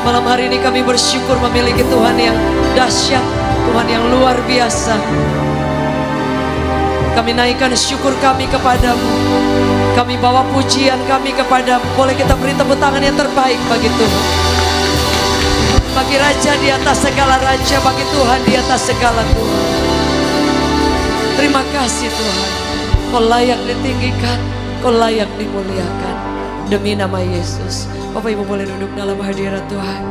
Malam hari ini kami bersyukur memiliki Tuhan yang dahsyat, Tuhan yang luar biasa. Kami naikkan syukur kami kepadamu. Kami bawa pujian kami kepadamu. Boleh kita beri tepuk tangan yang terbaik bagi Tuhan. Bagi Raja di atas segala Raja, bagi Tuhan di atas segala Tuhan. Terima kasih Tuhan. Kau layak ditinggikan, Kau layak dimuliakan. Demi nama Yesus. Bapak Ibu boleh duduk dalam hadirat Tuhan.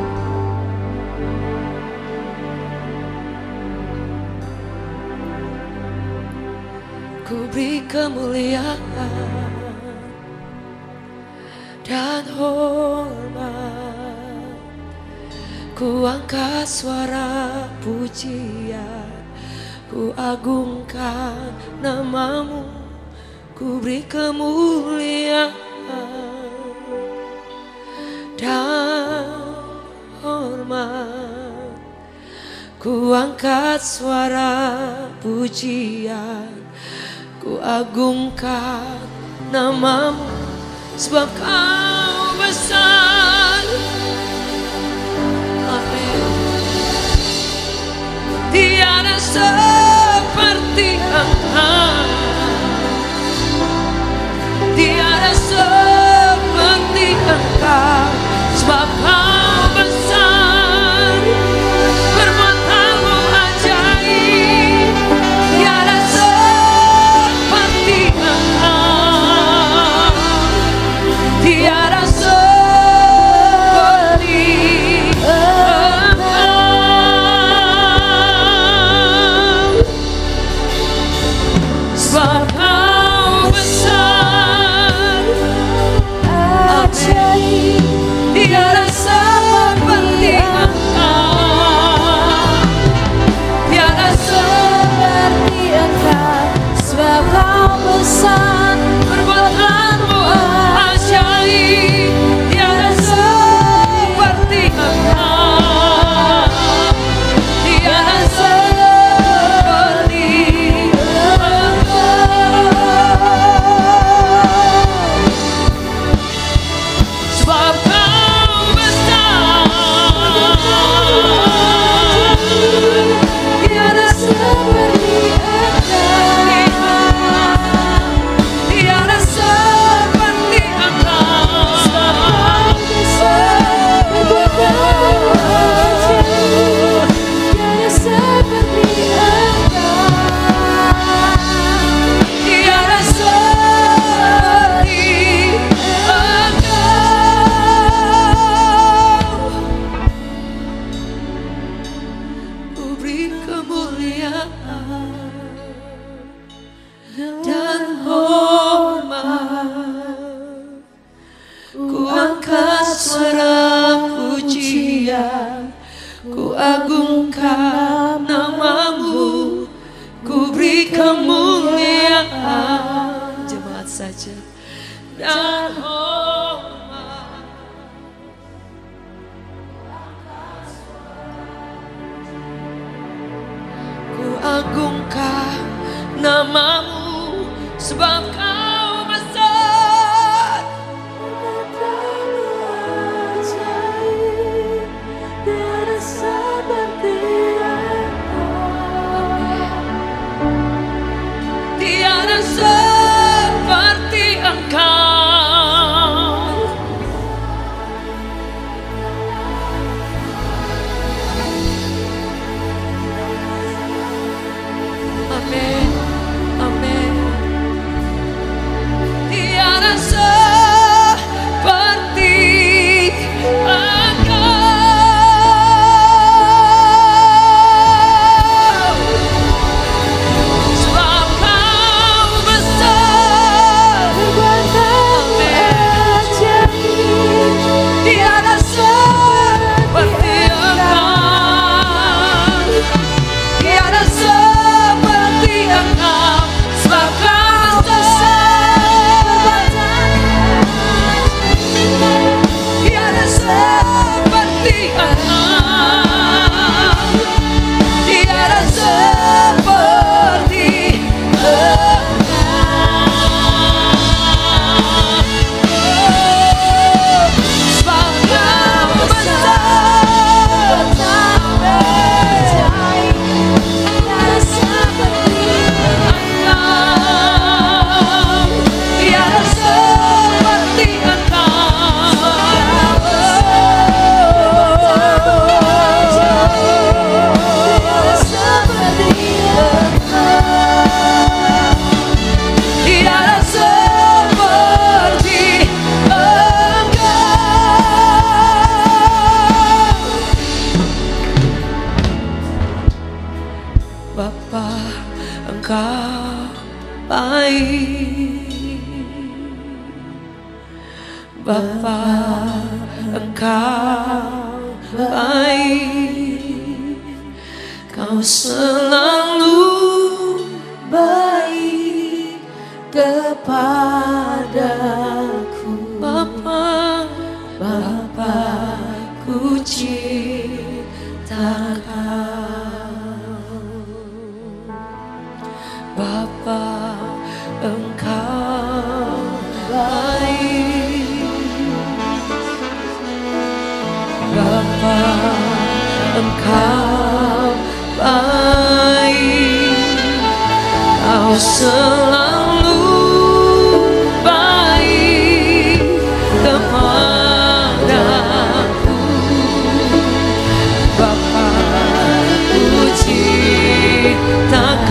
Ku beri kemuliaan dan hormat. Ku angkat suara pujian, ku agungkan namamu. Ku beri kemuliaan dan hormat. Ku angkat suara pujian, ku agungkan namamu. Sebab Kau besar. Amin. Tiada seperti Engkau, tiada seperti Engkau. Sebab Kau besar, perbuatanmu ajaib. Tiada seperti Engkau, tiada seperti Engkau. Sebab Kau besar, ajaib. Tiada seperti Engkau, tiada seperti Engkau. Sebab Kau besar, perbuatanmu ajaib. Tiada seperti Engkau, tiada seperti Engkau. Sebab Kau besar, tiada seperti Engkau, tiada seperti Engkau. Tiada seperti Engkau, tiada seperti Engkau. Ku beri kemuliaan dan hormat. Ku angkat suara pujian, ku agungkan namamu. Ku beri kemuliaan, jemaat saja, dan hormat. Ku agungkan namamu. Sebab Kau besar, perbuatanmu ajaib. Tiada seperti Bapa, Engkau baik, Kau selalu baik kepadaku. Bapa, Bapa, ku ciptakan. Bapa, Engkau baik. Bapa, Engkau baik, Kau selalu baik kepadaku. Bapa, ku ciptakan.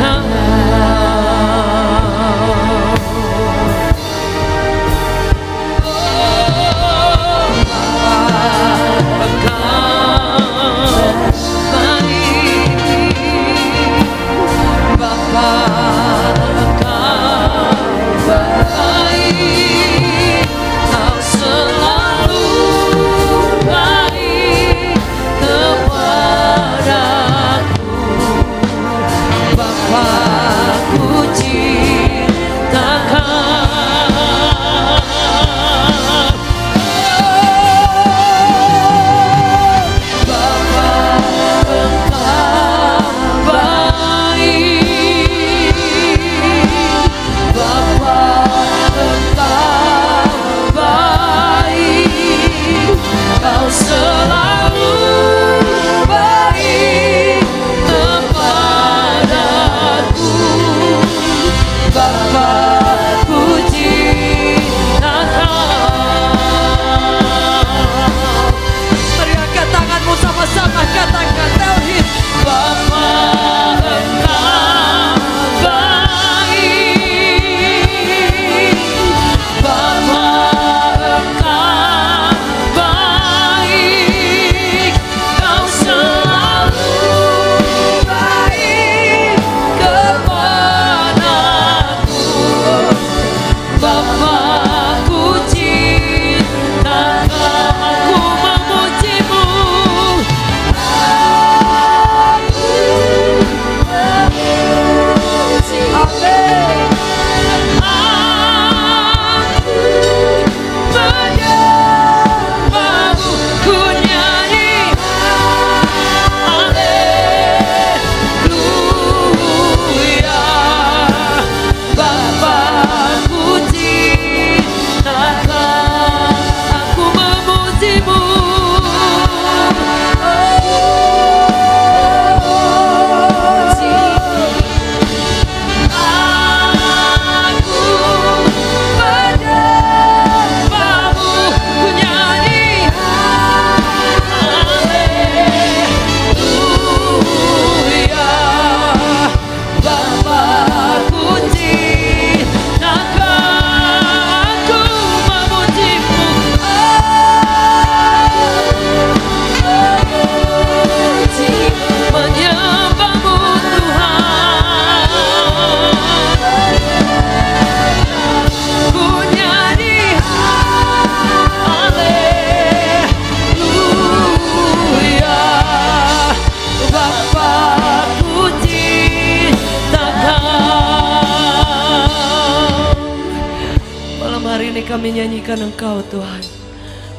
Kami nyanyikan Engkau Tuhan.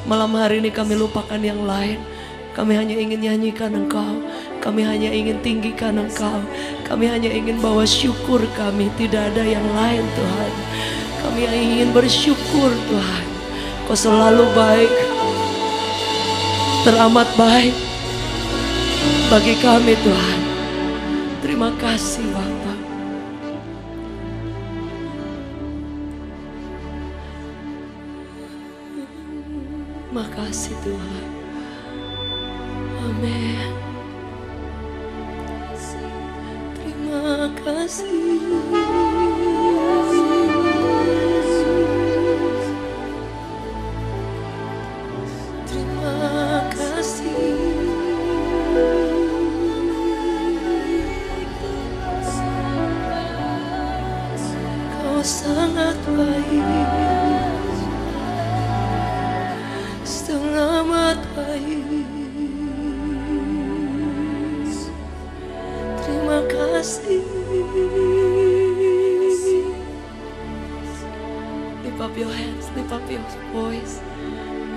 Malam hari ini kami lupakan yang lain. Kami hanya ingin nyanyikan Engkau. Kami hanya ingin tinggikan Engkau. Kami hanya ingin bawa syukur kami. Tidak ada yang lain Tuhan. Kami ingin bersyukur Tuhan. Kau selalu baik. Teramat baik bagi kami Tuhan. Terima kasih Bapa. Makasih Tuhan. Amin. Terima kasih. Terima kasih. Kau sangat baik. Selamat hari. Terima kasih. Lift up your hands, lift up your voice.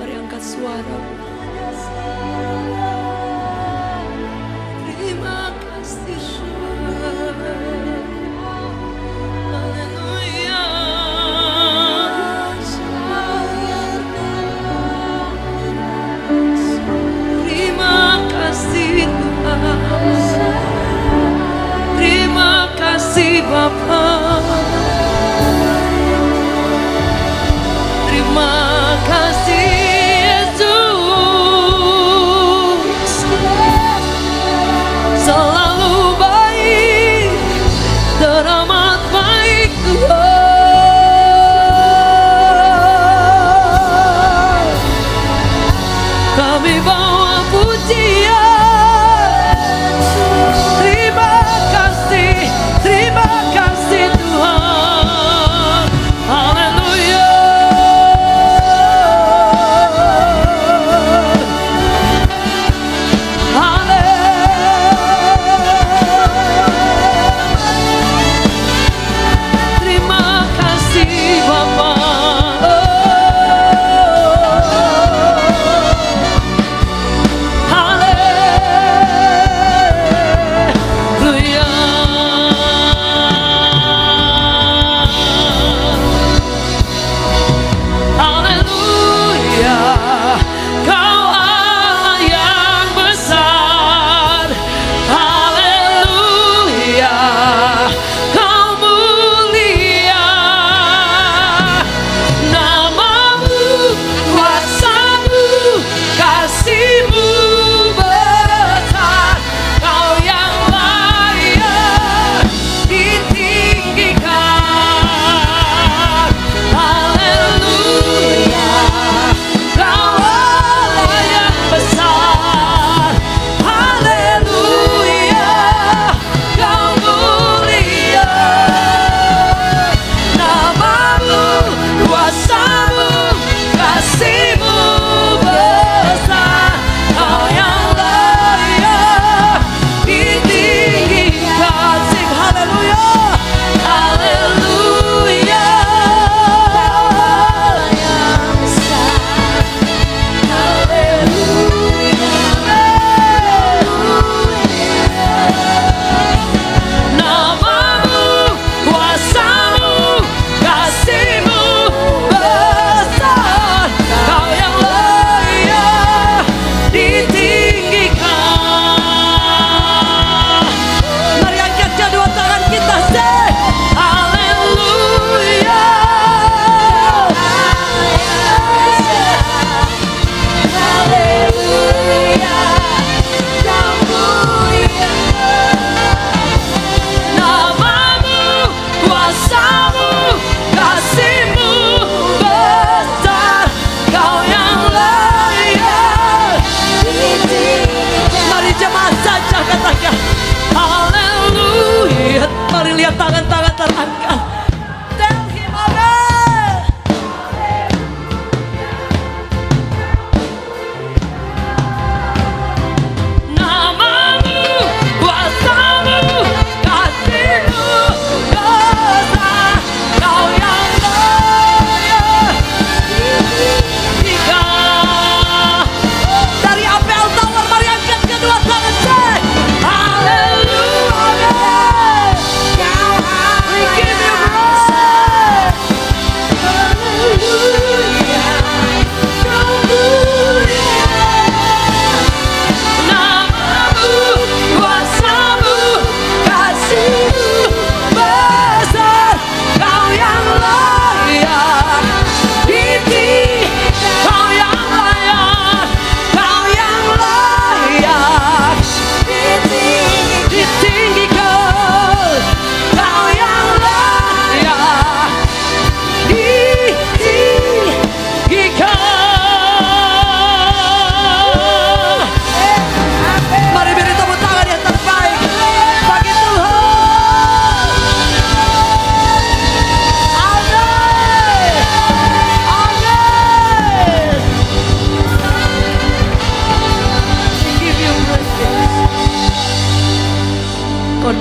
Mari angkat suara. Terima kasih Tuhan. Haleluya. Terima kasih Tuhan. Terima kasih Bapa. Terima kasih Yesus. Selalu baik, teramat baik Tuhan. Kami bawa pujian. Terima kasih Tuhan. Haleluya. Terima kasih Bapa. Haleluya.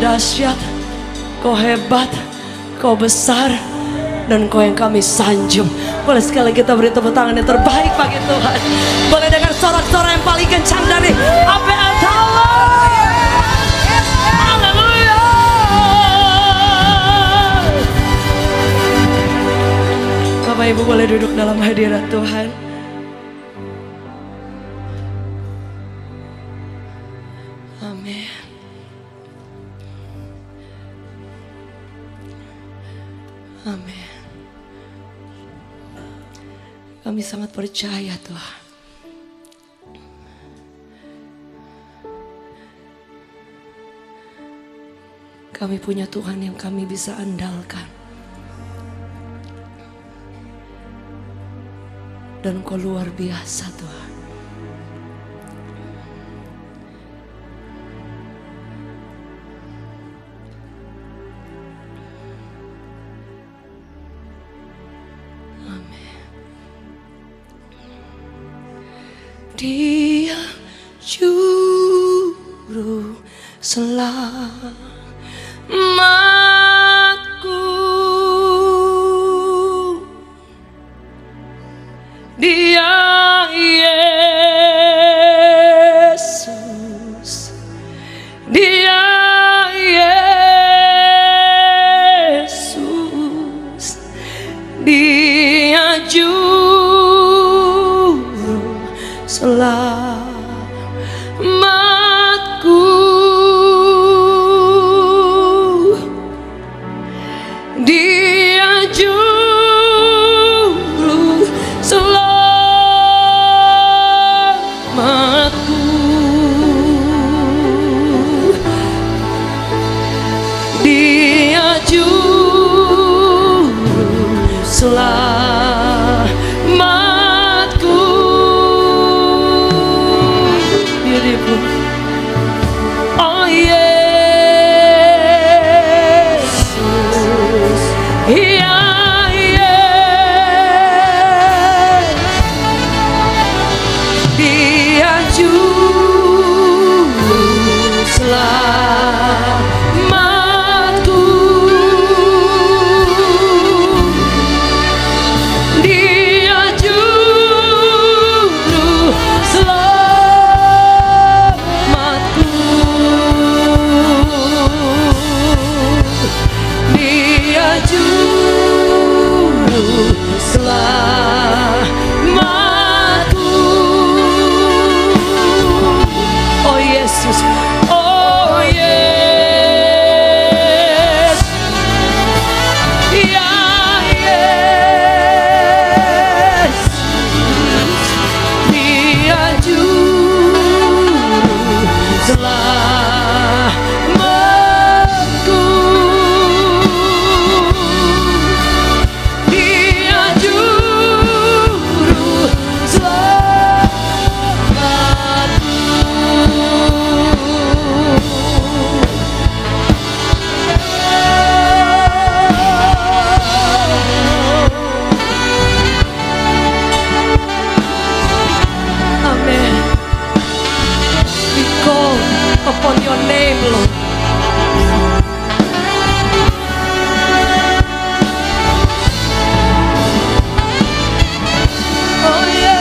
dahsyat, Kau hebat, Kau besar, dan Kau yang kami sanjung. Boleh sekali kita beri tepuk tangan yang terbaik bagi Tuhan. Boleh dengar sorak-sorak yang paling kencang dari APL Tower. Haleluya. Bapak Ibu boleh duduk dalam hadirat Tuhan. Amin. Amin. Kami sangat percaya Tuhan. Kami punya Tuhan yang kami bisa andalkan. Dan Kau luar biasa Tuhan. Dia juru selamatku, Dia Yesus, Dia Yesus, Dia juru selamatku, Dia juru selamatku, Dia juru selamatku. Oh Yesus, ya Yesus, Dia juru selamatku, Dia juru selamatku, Dia juru selamatku. Oh Yesus, oh Yesus, ya Yesus, Dia juru selamatku, Dia juru selamatku. Amen. We call upon your name, Lord. Oh yeah.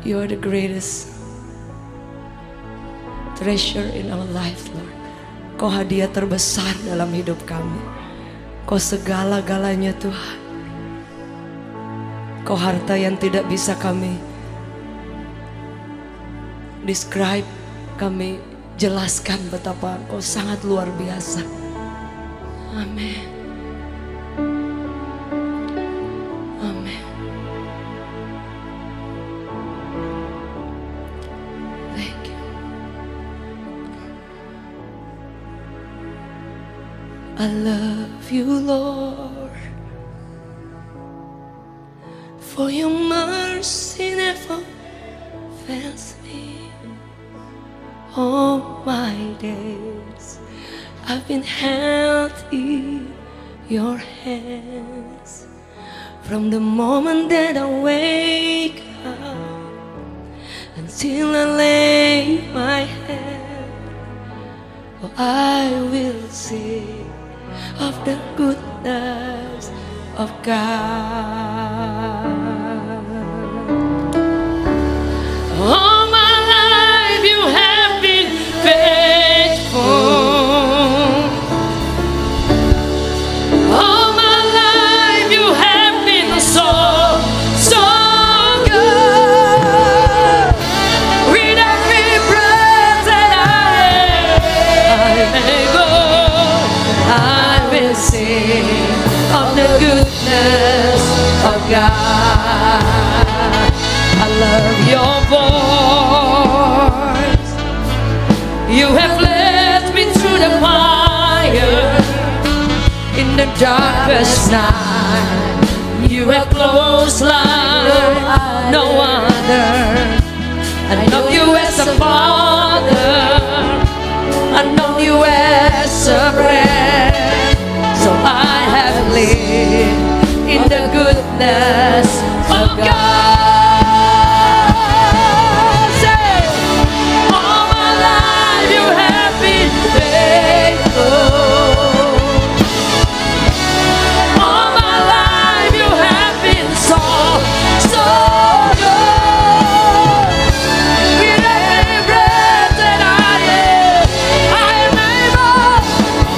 You are the greatest treasure in our life, Lord. Kau hadiah terbesar dalam hidup kami. Kau segala-galanya Tuhan. Kau harta yang tidak bisa kami describe, kami jelaskan betapa Kau sangat luar biasa. Amin. Amin. Thank you. I love you, Lord, for your mercy never fails me. All my days I've been held in your hands. From the moment that I wake up until I lay my head, oh, I will sing of the goodness of God. All my life you have been faithful. All my life you have been so, so good. With every breath that I may go, I will sing of the goodness of God. I love your voice. You have led me through the fire in the darkest night. You have close like no other. I know you as a father. I know you as a friend. So I have lived in the goodness of God. Say, all my life you have been faithful. All my life you have been so, so good. With every breath that I am able,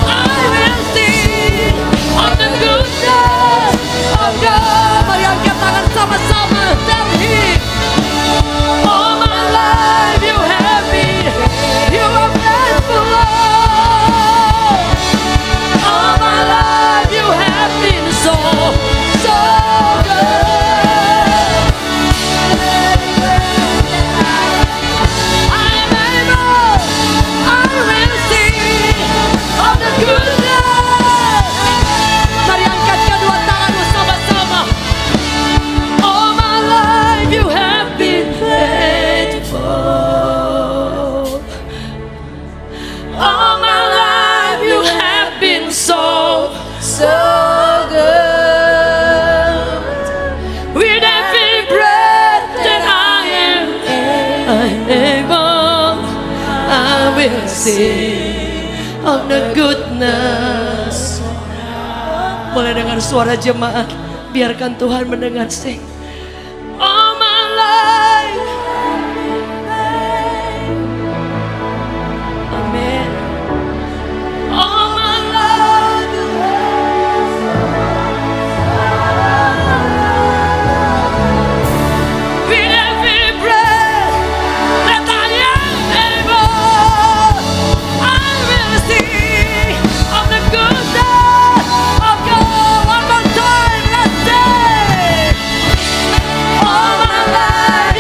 I will sing of the goodness of God. Mari angkat tangan sama-sama dan hit. All my life you have been, you are faithful, Lord. All my life you have been so, so good. I am able, I will sing of the goodness. Mari angkat kedua tanganmu sama-sama. All my life you have been faithful. All my life you have been so, so good. With every breath that I am able, I will sing of the goodness. Boleh dengar suara jemaat, biarkan Tuhan mendengar sing. All my life. Amin. All my life. With every breath that I am able, I will sing of the goodness of God. One more time, let's sing. All my life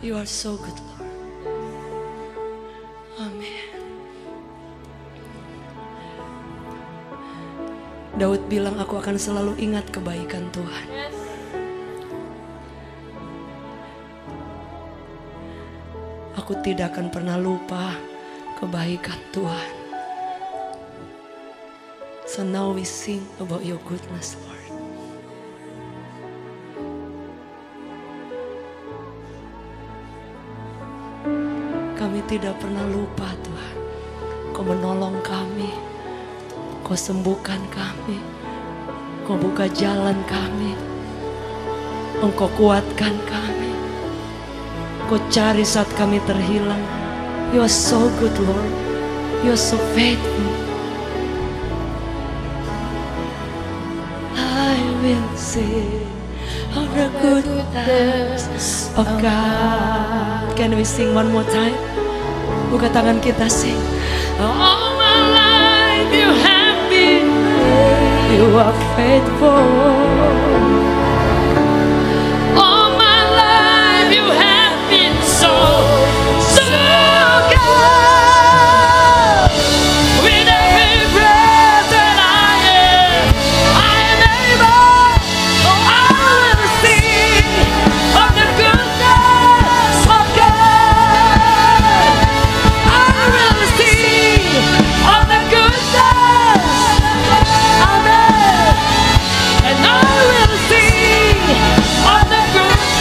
You are so good, Lord. Amin. Daud bilang, aku akan selalu ingat kebaikan Tuhan. Aku tidak akan pernah lupa kebaikan Tuhan. So now we sing about your goodness, Lord. Kami tidak pernah lupa Tuhan. Kau menolong kami. Kau sembuhkan kami. Kau buka jalan kami. Engkau kuatkan kami. Kau cari saat kami terhilang. You are so good, Lord. You are so faithful. I will sing of the goodness of God. Can we sing one more time? Buka tangan kita, sing. All my life you have been, you are faithful. All my life you have been so good. With every breath that I am able, I will sing of the goodness of God. I will sing of the goodness of God. And I will sing of the goodness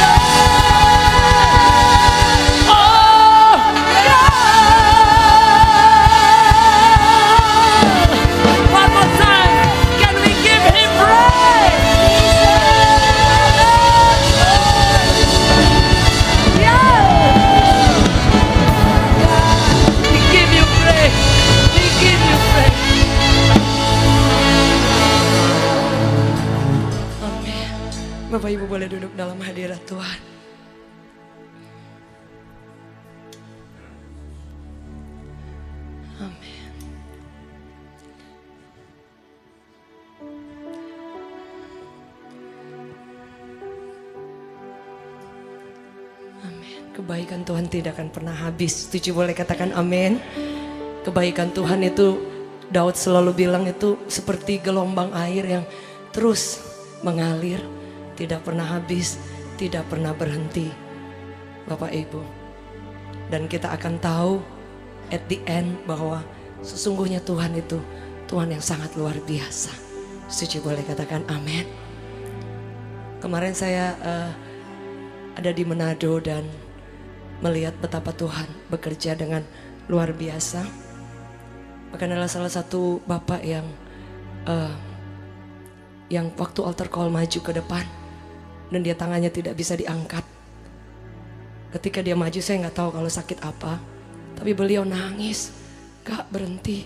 of God. One more time, can we give Him praise? Yeah. We give you praise. We give you praise. Amin. Bapak Ibu boleh duduk dalam hadirat Tuhan. Amin. Amin. Kebaikan Tuhan tidak akan pernah habis. Setuju, boleh katakan amin. Kebaikan Tuhan itu, Daud selalu bilang, itu seperti gelombang air yang terus mengalir, tidak pernah habis, tidak pernah berhenti. Bapak Ibu. Dan kita akan tahu at the end bahwa sesungguhnya Tuhan itu Tuhan yang sangat luar biasa. Setuju, boleh katakan amin. Kemarin saya ada di Manado dan melihat betapa Tuhan bekerja dengan luar biasa. Bahkan adalah salah satu bapak yang waktu altar call maju ke depan dan dia tangannya tidak bisa diangkat. Ketika dia maju, saya nggak tahu kalau sakit apa, tapi beliau nangis, gak berhenti.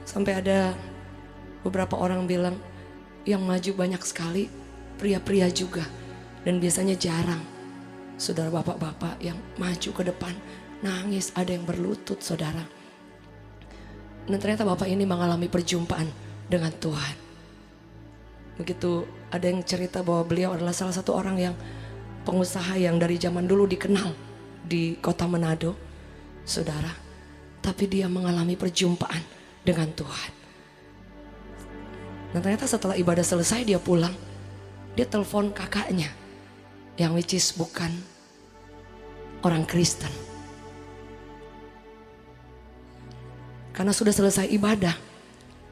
Sampai ada beberapa orang bilang, yang maju banyak sekali, pria-pria juga. Dan biasanya jarang saudara bapak-bapak yang maju ke depan, nangis, ada yang berlutut saudara. Dan ternyata bapak ini mengalami perjumpaan dengan Tuhan. Begitu ada yang cerita bahwa beliau adalah salah satu orang yang pengusaha yang dari zaman dulu dikenal di kota Manado, saudara. Tapi dia mengalami perjumpaan dengan Tuhan. Dan ternyata setelah ibadah selesai dia pulang, dia telepon kakaknya yang which is bukan orang Kristen. Karena sudah selesai ibadah,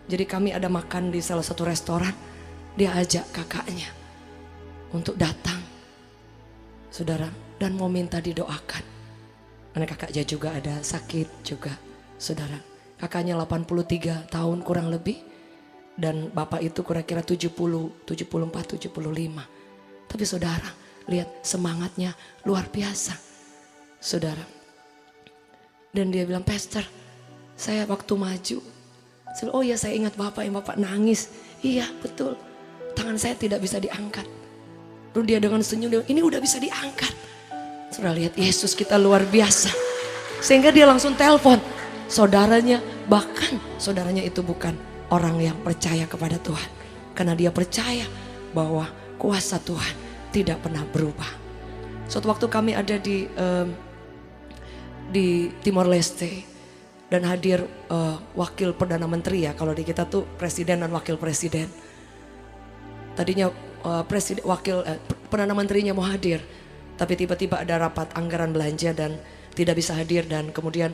jadi kami ada makan di salah satu restoran. Dia ajak kakaknya untuk datang, saudara, dan mau minta didoakan. Karena kakaknya juga ada sakit juga, saudara. Kakaknya 83 tahun kurang lebih. Dan bapak itu kira-kira 70, 74, 75. Tapi saudara, lihat semangatnya luar biasa, saudara. Dan dia bilang, Pastor, saya waktu maju, oh ya saya ingat bapak yang bapak nangis. Iya betul, tangan saya tidak bisa diangkat. Lalu dia dengan senyum, dia, ini udah bisa diangkat. Saudara lihat Yesus kita luar biasa. Sehingga dia langsung telepon saudaranya, bahkan saudaranya itu bukan orang yang percaya kepada Tuhan. Karena dia percaya bahwa kuasa Tuhan tidak pernah berubah. Suatu waktu kami ada di Timor Leste dan hadir wakil perdana menteri ya. Kalau di kita tuh presiden dan wakil presiden. Tadinya perdana menterinya mau hadir, tapi tiba-tiba ada rapat anggaran belanja dan tidak bisa hadir. Dan kemudian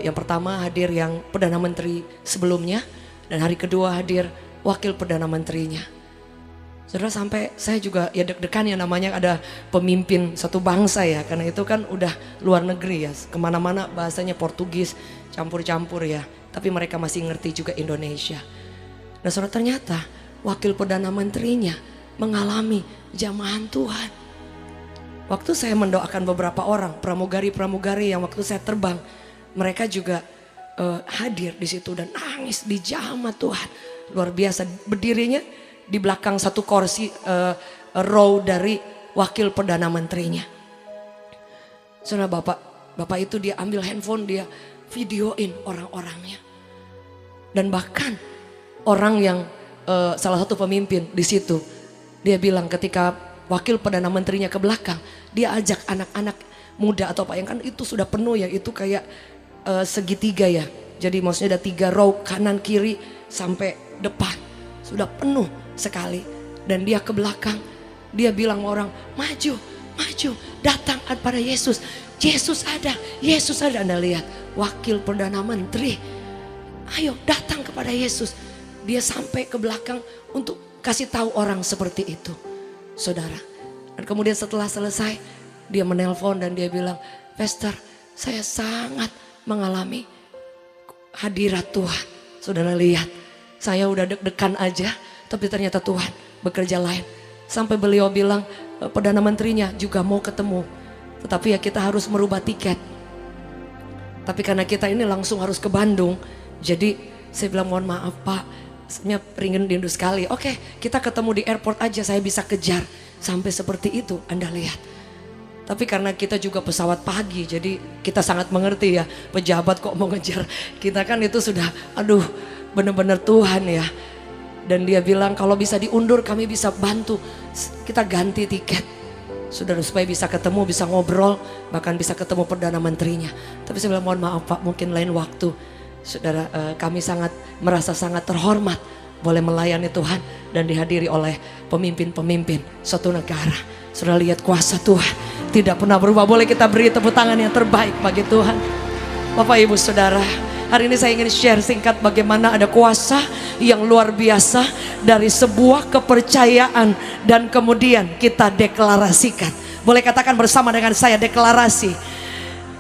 yang pertama hadir yang perdana menteri sebelumnya, dan hari kedua hadir wakil perdana menterinya. Saudara, sampai saya juga ya deg-degan ya, namanya ada pemimpin satu bangsa ya, karena itu kan udah luar negeri ya, kemana-mana bahasanya Portugis campur-campur ya, tapi mereka masih ngerti juga Indonesia. Nah saudara, ternyata wakil perdana menterinya mengalami jamahan Tuhan. Waktu saya mendoakan beberapa orang pramugari-pramugari yang waktu saya terbang, mereka juga hadir di situ dan nangis di jamaah Tuhan. Luar biasa, berdirinya di belakang satu kursi row dari wakil perdana menterinya. Saudara, bapak itu dia ambil handphone, dia videoin orang-orangnya. Dan bahkan orang yang salah satu pemimpin di situ, dia bilang ketika wakil perdana menterinya ke belakang, dia ajak anak-anak muda atau apa yang kan itu sudah penuh ya, itu kayak segitiga ya. Jadi maksudnya ada 3 row kanan kiri sampai depan, sudah penuh sekali. Dan dia ke belakang, dia bilang sama orang, maju, maju, datang pada Yesus. Yesus ada, Yesus ada. Anda lihat wakil perdana menteri, ayo datang kepada Yesus. Dia sampai ke belakang untuk kasih tahu orang seperti itu, saudara. Dan kemudian setelah selesai, dia menelpon dan dia bilang, Pastor, saya sangat mengalami hadirat Tuhan. Saudara lihat, saya udah deg-degan aja, tapi ternyata Tuhan bekerja lain. Sampai beliau bilang perdana menterinya juga mau ketemu, tetapi ya kita harus merubah tiket. Tapi karena kita ini langsung harus ke Bandung, jadi saya bilang mohon maaf Pak, saya rindu sekali. Oke, kita ketemu di airport aja, saya bisa kejar. Sampai seperti itu, Anda lihat. Tapi karena kita juga pesawat pagi, jadi kita sangat mengerti ya, pejabat kok mau ngejar kita, kan itu sudah aduh benar-benar Tuhan ya. Dan dia bilang kalau bisa diundur kami bisa bantu, kita ganti tiket saudara supaya bisa ketemu, bisa ngobrol, bahkan bisa ketemu perdana menterinya. Tapi saya bilang mohon maaf Pak, mungkin lain waktu. Saudara, kami merasa sangat terhormat boleh melayani Tuhan dan dihadiri oleh pemimpin-pemimpin suatu negara. Saudara lihat kuasa Tuhan tidak pernah berubah. Boleh kita beri tepuk tangan yang terbaik bagi Tuhan. Bapak Ibu Saudara, hari ini saya ingin share singkat bagaimana ada kuasa yang luar biasa dari sebuah kepercayaan dan kemudian kita deklarasikan. Boleh katakan bersama dengan saya, deklarasi.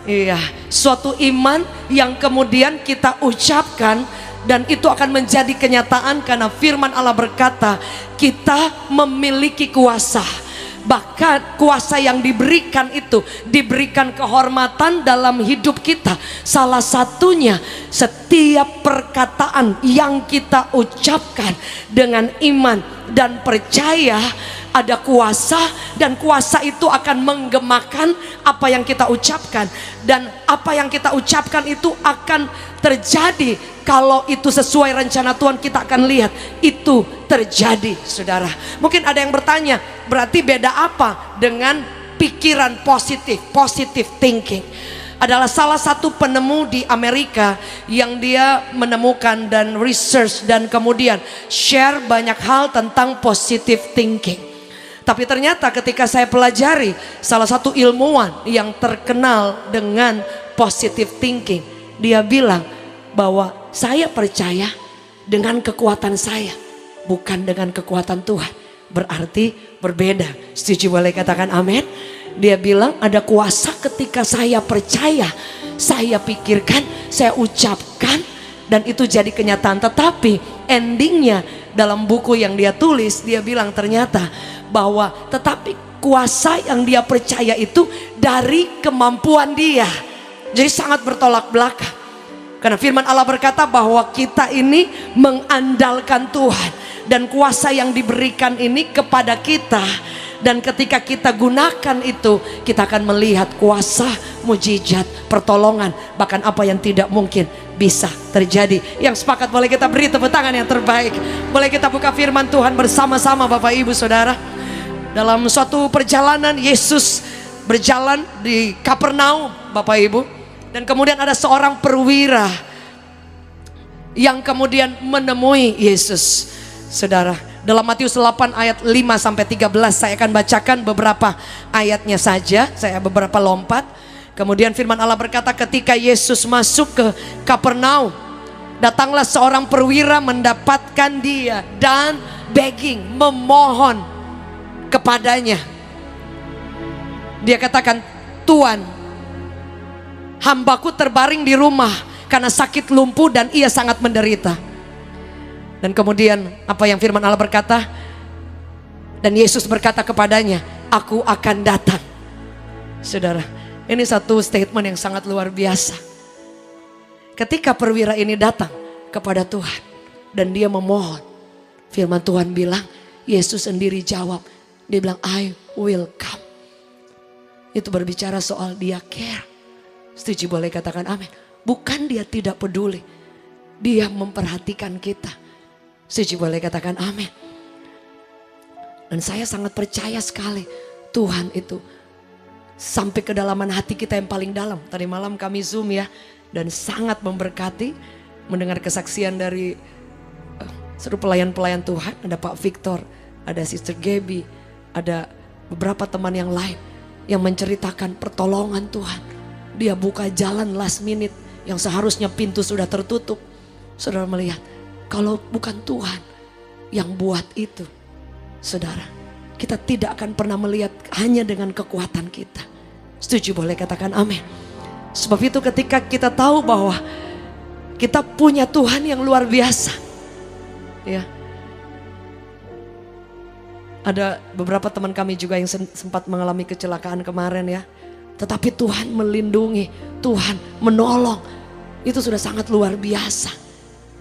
Iya, suatu iman yang kemudian kita ucapkan dan itu akan menjadi kenyataan karena firman Allah berkata, kita memiliki kuasa. Bahkan kuasa yang diberikan itu diberikan kehormatan dalam hidup kita. Salah satunya setiap perkataan yang kita ucapkan dengan iman dan percaya ada kuasa, dan kuasa itu akan menggemakan apa yang kita ucapkan, dan apa yang kita ucapkan itu akan terjadi. Kalau itu sesuai rencana Tuhan, kita akan lihat itu terjadi, saudara. Mungkin ada yang bertanya, berarti beda apa dengan pikiran positif, positive thinking? Adalah salah satu penemu di Amerika yang dia menemukan dan research dan kemudian share banyak hal tentang positive thinking. Tapi ternyata ketika saya pelajari salah satu ilmuwan yang terkenal dengan positive thinking, dia bilang bahwa saya percaya dengan kekuatan saya, bukan dengan kekuatan Tuhan. Berarti berbeda. Setuju, boleh katakan amin? Dia bilang ada kuasa ketika saya percaya, saya pikirkan, saya ucapkan, dan itu jadi kenyataan. Tetapi endingnya dalam buku yang dia tulis, dia bilang ternyata bahwa tetapi kuasa yang dia percaya itu dari kemampuan dia. Jadi sangat bertolak belakang. Karena firman Allah berkata bahwa kita ini mengandalkan Tuhan, dan kuasa yang diberikan ini kepada kita, dan ketika kita gunakan itu kita akan melihat kuasa, mujizat, pertolongan, bahkan apa yang tidak mungkin bisa terjadi. Yang sepakat boleh kita beri tepuk tangan yang terbaik. Boleh kita buka firman Tuhan bersama-sama Bapak Ibu Saudara. Dalam suatu perjalanan Yesus berjalan di Kapernaum, Bapak Ibu. Dan kemudian ada seorang perwira yang kemudian menemui Yesus. Saudara, dalam Matius 8 ayat 5 sampai 13 saya akan bacakan beberapa ayatnya saja. Saya beberapa lompat. Kemudian firman Allah berkata, ketika Yesus masuk ke Kapernaum, datanglah seorang perwira mendapatkan dia dan begging, memohon kepadanya. Dia katakan, Tuan, hambaku terbaring di rumah karena sakit lumpuh dan ia sangat menderita. Dan kemudian apa yang firman Allah berkata? Dan Yesus berkata kepadanya, aku akan datang. Saudara, ini satu statement yang sangat luar biasa. Ketika perwira ini datang kepada Tuhan dan dia memohon, firman Tuhan bilang, Yesus sendiri jawab. Dia bilang, I will come. Itu berbicara soal dia care. Setuju, boleh katakan amin. Bukan dia tidak peduli, dia memperhatikan kita. Setuju, boleh katakan amin. Dan saya sangat percaya sekali Tuhan itu sampai kedalaman hati kita yang paling dalam. Tadi malam kami Zoom ya, dan sangat memberkati mendengar kesaksian dari seluruh pelayan-pelayan Tuhan. Ada Pak Victor, ada Sister Gaby, ada beberapa teman yang lain yang menceritakan pertolongan Tuhan. Dia buka jalan last minute yang seharusnya pintu sudah tertutup. Saudara melihat, kalau bukan Tuhan yang buat itu, saudara, kita tidak akan pernah melihat hanya dengan kekuatan kita. Setuju, boleh katakan amin. Sebab itu ketika kita tahu bahwa kita punya Tuhan yang luar biasa, ya. Ada beberapa teman kami juga yang sempat mengalami kecelakaan kemarin ya. Tetapi Tuhan melindungi, Tuhan menolong. Itu sudah sangat luar biasa.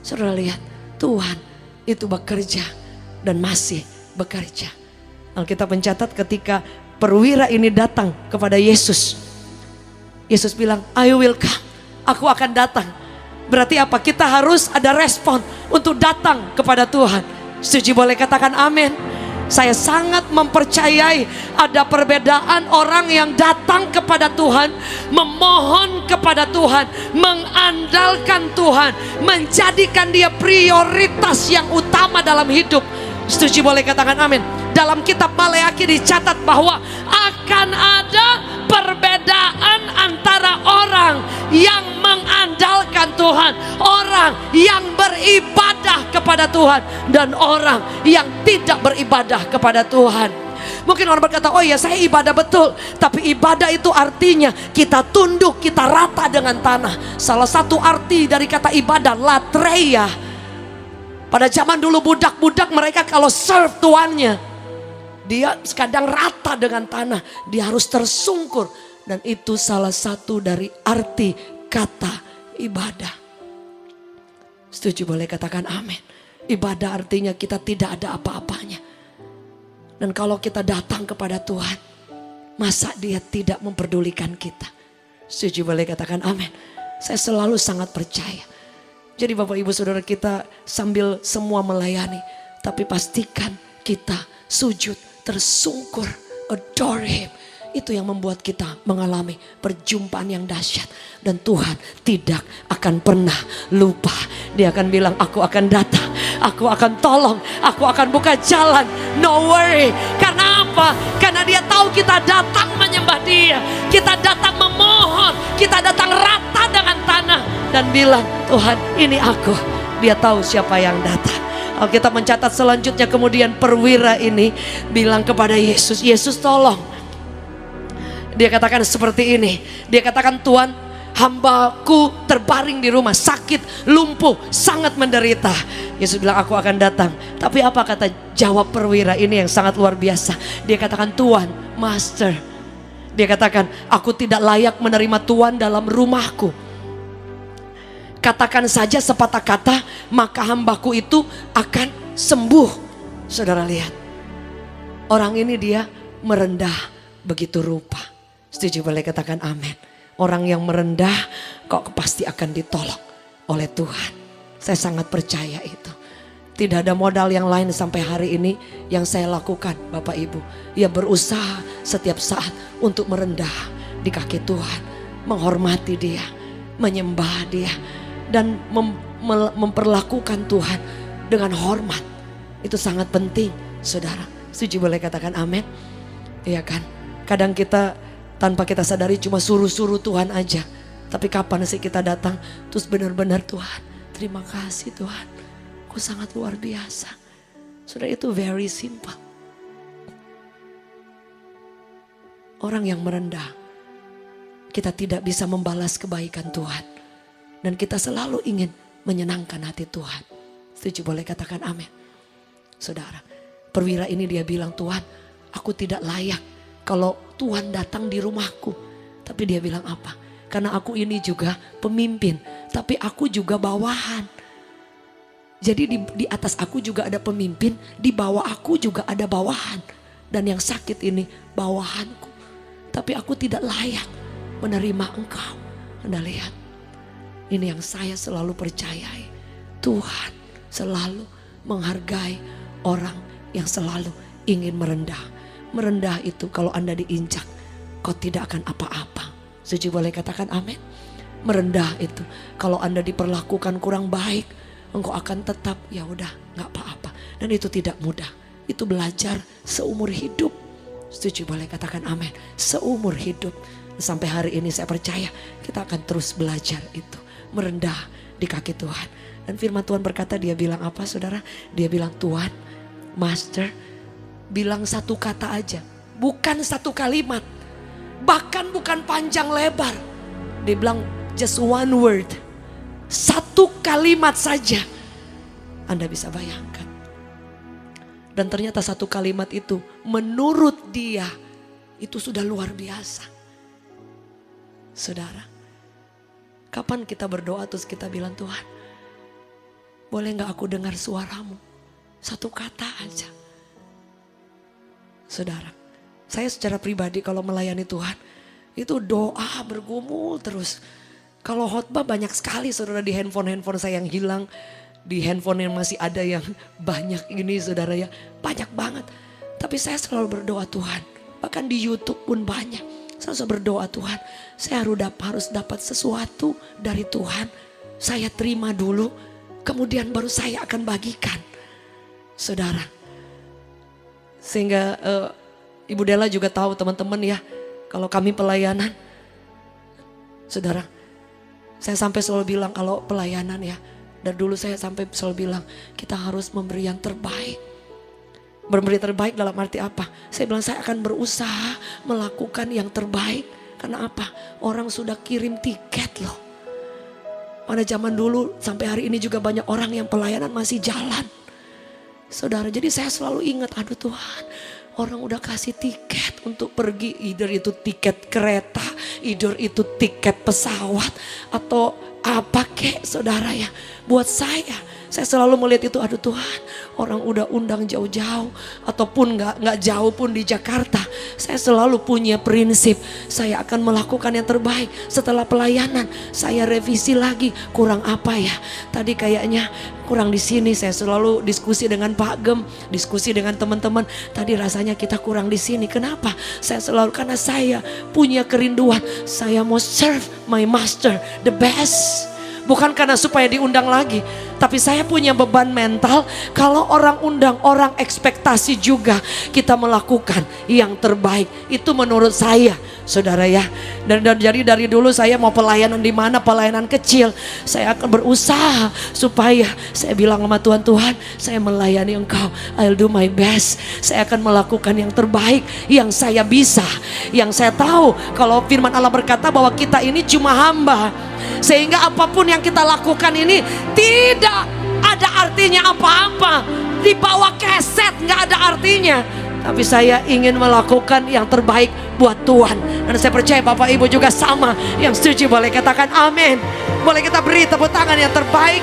Saudara lihat, Tuhan itu bekerja dan masih bekerja. Alkitab mencatat ketika perwira ini datang kepada Yesus, Yesus bilang, I will come, aku akan datang. Berarti apa? Kita harus ada respon untuk datang kepada Tuhan. Setuju, boleh katakan amin. Saya sangat mempercayai ada perbedaan orang yang datang kepada Tuhan, memohon kepada Tuhan, mengandalkan Tuhan, menjadikan dia prioritas yang utama dalam hidup. Setuju, boleh katakan amin. Dalam kitab Maleakhi dicatat bahwa akan ada perbedaan antara orang yang mengandalkan Tuhan, orang yang beribadah kepada Tuhan, dan orang yang tidak beribadah kepada Tuhan. Mungkin orang berkata, oh ya saya ibadah betul. Tapi ibadah itu artinya kita tunduk, kita rata dengan tanah. Salah satu arti dari kata ibadah, latreia. Pada zaman dulu budak-budak mereka kalau serve tuannya, dia kadang rata dengan tanah. Dia harus tersungkur. Dan itu salah satu dari arti kata ibadah. Setuju, boleh katakan amin. Ibadah artinya kita tidak ada apa-apanya. Dan kalau kita datang kepada Tuhan, masa dia tidak memperdulikan kita? Setuju, boleh katakan amin. Saya selalu sangat percaya. Jadi Bapak Ibu Saudara, kita sambil semua melayani, tapi pastikan kita sujud, tersungkur, adore Him. Itu yang membuat kita mengalami perjumpaan yang dahsyat. Dan Tuhan tidak akan pernah lupa. Dia akan bilang, aku akan datang, aku akan tolong, aku akan buka jalan. No worry. Karena apa? Karena dia tahu kita datang menyembah dia, kita datang memohon, kita datang rata dengan tanah. Dan bilang, Tuhan ini aku. Dia tahu siapa yang datang. Alkitab mencatat selanjutnya kemudian perwira ini bilang kepada Yesus, Yesus tolong. Dia katakan seperti ini. Dia katakan, Tuhan, hambaku terbaring di rumah, sakit, lumpuh, sangat menderita. Yesus bilang, aku akan datang. Tapi apa kata jawab perwira ini yang sangat luar biasa? Dia katakan, Tuhan, Master. Dia katakan, aku tidak layak menerima Tuhan dalam rumahku. Katakan saja sepatah kata, maka hambaku itu akan sembuh. Saudara lihat, orang ini dia merendah begitu rupa. Setuju, boleh katakan amin. Orang yang merendah kok pasti akan ditolong oleh Tuhan. Saya sangat percaya itu. Tidak ada modal yang lain sampai hari ini yang saya lakukan, Bapak Ibu. Ya berusaha setiap saat untuk merendah di kaki Tuhan, menghormati Dia, menyembah Dia, dan memperlakukan Tuhan dengan hormat. Itu sangat penting, saudara. Setuju, boleh katakan amin? Iya kan? Kadang kita tanpa kita sadari cuma suruh-suruh Tuhan aja. Tapi kapan sih kita datang terus benar-benar, Tuhan, terima kasih Tuhan, kau sangat luar biasa. Saudara, itu very simple. Orang yang merendah, kita tidak bisa membalas kebaikan Tuhan. Dan kita selalu ingin menyenangkan hati Tuhan. Setuju, boleh katakan amin. Saudara, perwira ini dia bilang, Tuhan, aku tidak layak kalau Tuhan datang di rumahku. Tapi dia bilang apa? Karena aku ini juga pemimpin, tapi aku juga bawahan. Jadi di atas aku juga ada pemimpin, di bawah aku juga ada bawahan. Dan yang sakit ini bawahanku. Tapi aku tidak layak menerima engkau. Anda lihat, ini yang saya selalu percayai. Tuhan selalu menghargai orang yang selalu ingin merendah. Merendah itu kalau Anda diinjak, kau tidak akan apa-apa. Setuju, boleh katakan amin. Merendah itu kalau Anda diperlakukan kurang baik, engkau akan tetap ya udah nggak apa-apa. Dan itu tidak mudah. Itu belajar seumur hidup. Setuju, boleh katakan amin. Seumur hidup. Sampai hari ini saya percaya kita akan terus belajar itu. Merendah di kaki Tuhan. Dan firman Tuhan berkata, dia bilang apa saudara? Dia bilang, Tuhan, Master, bilang satu kata aja. Bukan satu kalimat. Bahkan bukan panjang lebar. Dia bilang just one word. Satu kalimat saja. Anda bisa bayangkan. Dan ternyata satu kalimat itu menurut dia itu sudah luar biasa. Saudara, kapan kita berdoa terus kita bilang, Tuhan, boleh gak aku dengar suaramu? Satu kata aja. Saudara, saya secara pribadi kalau melayani Tuhan, itu doa bergumul terus. Kalau khotbah banyak sekali saudara, di handphone saya yang hilang. Di handphone yang masih ada yang banyak ini saudara ya. Banyak banget. Tapi saya selalu berdoa Tuhan. Bahkan di YouTube pun banyak. Saya selalu berdoa Tuhan. Saya harus dapat sesuatu dari Tuhan. Saya terima dulu. Kemudian baru saya akan bagikan. Saudara. Sehingga Ibu Della juga tahu teman-teman ya. Kalau kami pelayanan. Saudara. Saya sampai selalu bilang kalau pelayanan ya. Dan dulu saya sampai selalu bilang kita harus memberi yang terbaik. Memberi terbaik dalam arti apa? Saya bilang saya akan berusaha melakukan yang terbaik. Karena apa? Orang sudah kirim tiket loh. Pada zaman dulu sampai hari ini juga banyak orang yang pelayanan masih jalan. Saudara, jadi saya selalu ingat, aduh Tuhan, orang udah kasih tiket untuk pergi. Either itu tiket kereta, either itu tiket pesawat, atau apa kek saudara ya. Buat saya selalu melihat itu, aduh Tuhan, orang udah undang jauh-jauh ataupun nggak jauh pun di Jakarta. Saya selalu punya prinsip, saya akan melakukan yang terbaik. Setelah pelayanan saya revisi lagi, kurang apa ya? Tadi kayaknya kurang di sini. Saya selalu diskusi dengan Pak Gem, diskusi dengan teman-teman. Tadi rasanya kita kurang di sini. Kenapa? Karena saya punya kerinduan. Saya mau serve my master the best. Bukan karena supaya diundang lagi. Tapi saya punya beban mental. Kalau orang undang, orang ekspektasi juga kita melakukan yang terbaik. Itu menurut saya, saudara ya. Jadi dari dulu saya mau pelayanan di mana, pelayanan kecil, saya akan berusaha supaya saya bilang sama Tuhan, Tuhan, saya melayani Engkau. I'll do my best. Saya akan melakukan yang terbaik yang saya bisa. Yang saya tahu kalau firman Allah berkata bahwa kita ini cuma hamba. Sehingga apapun yang kita lakukan ini tidak ada artinya apa-apa. Di bawah keset gak ada artinya. Tapi saya ingin melakukan yang terbaik buat Tuhan. Dan saya percaya Bapak Ibu juga sama. Yang setuju boleh katakan amin. Boleh kita beri tepuk tangan yang terbaik.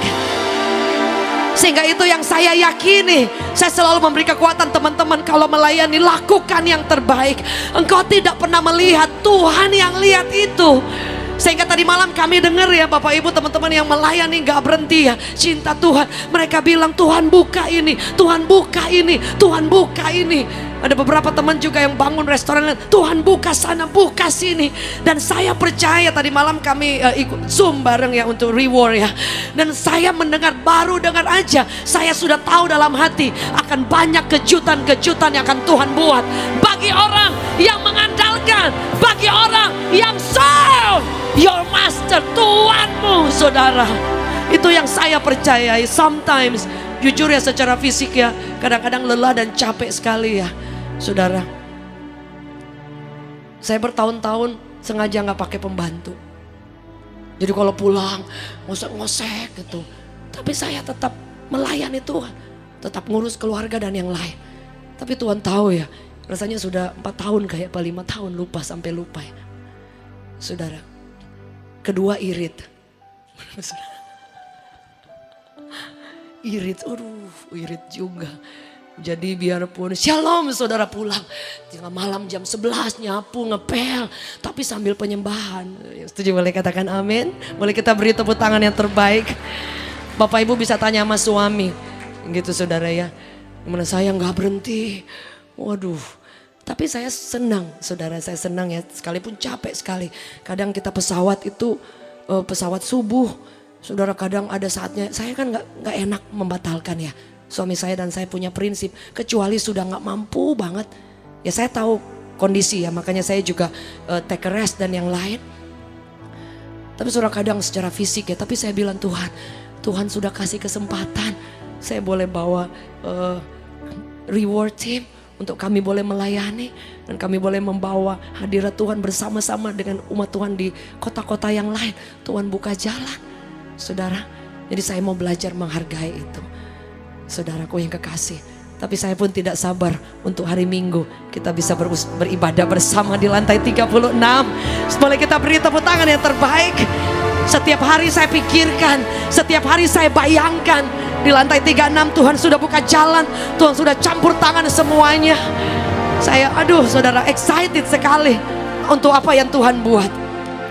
Sehingga itu yang saya yakini. Saya selalu memberi kekuatan teman-teman kalau melayani, lakukan yang terbaik. Engkau tidak pernah melihat, Tuhan yang lihat itu. Sehingga tadi malam kami dengar ya Bapak Ibu teman-teman yang melayani gak berhenti ya, cinta Tuhan. Mereka bilang Tuhan buka ini, Tuhan buka ini, Tuhan buka ini. Ada beberapa teman juga yang bangun restoran, Tuhan buka sana, buka sini. Dan saya percaya tadi malam kami ikut Zoom bareng ya untuk reward ya. Dan saya mendengar, baru dengar aja, saya sudah tahu dalam hati akan banyak kejutan-kejutan yang akan Tuhan buat. Bagi orang yang mengandalkan, bagi orang yang serve your master, Tuhanmu saudara. Itu yang saya percayai. Sometimes, jujur ya secara fisik ya, kadang-kadang lelah dan capek sekali ya. Saudara, saya bertahun-tahun sengaja gak pakai pembantu. Jadi kalau pulang ngosek-ngosek gitu. Tapi saya tetap melayani Tuhan, tetap ngurus keluarga dan yang lain. Tapi Tuhan tahu ya, rasanya sudah 4 tahun kayak apa 5 tahun sampai lupa ya. Saudara, kedua irit. Irit, irit juga. Jadi biarpun shalom saudara pulang tengah malam jam 11 nyapu ngepel tapi sambil penyembahan. Setuju, boleh katakan amin? Boleh kita beri tepuk tangan yang terbaik. Bapak Ibu bisa tanya sama suami gitu saudara ya, gimana saya gak berhenti. Waduh, tapi saya senang saudara, saya senang ya, sekalipun capek sekali. Kadang kita pesawat itu pesawat subuh saudara, kadang ada saatnya saya kan gak enak membatalkan ya. Suami saya dan saya punya prinsip, kecuali sudah gak mampu banget. Ya saya tahu kondisi ya, makanya saya juga take a rest dan yang lain. Tapi saudara kadang secara fisik ya, tapi saya bilang Tuhan sudah kasih kesempatan. Saya boleh bawa reward team untuk kami boleh melayani. Dan kami boleh membawa hadirat Tuhan bersama-sama dengan umat Tuhan di kota-kota yang lain. Tuhan buka jalan saudara. Jadi saya mau belajar menghargai itu. Saudaraku yang kekasih, tapi saya pun tidak sabar untuk hari Minggu kita bisa beribadah bersama di lantai 36. Boleh kita beri tepuk tangan yang terbaik. Setiap hari saya pikirkan, setiap hari saya bayangkan di lantai 36 Tuhan sudah buka jalan, Tuhan sudah campur tangan semuanya. Saya saudara excited sekali untuk apa yang Tuhan buat.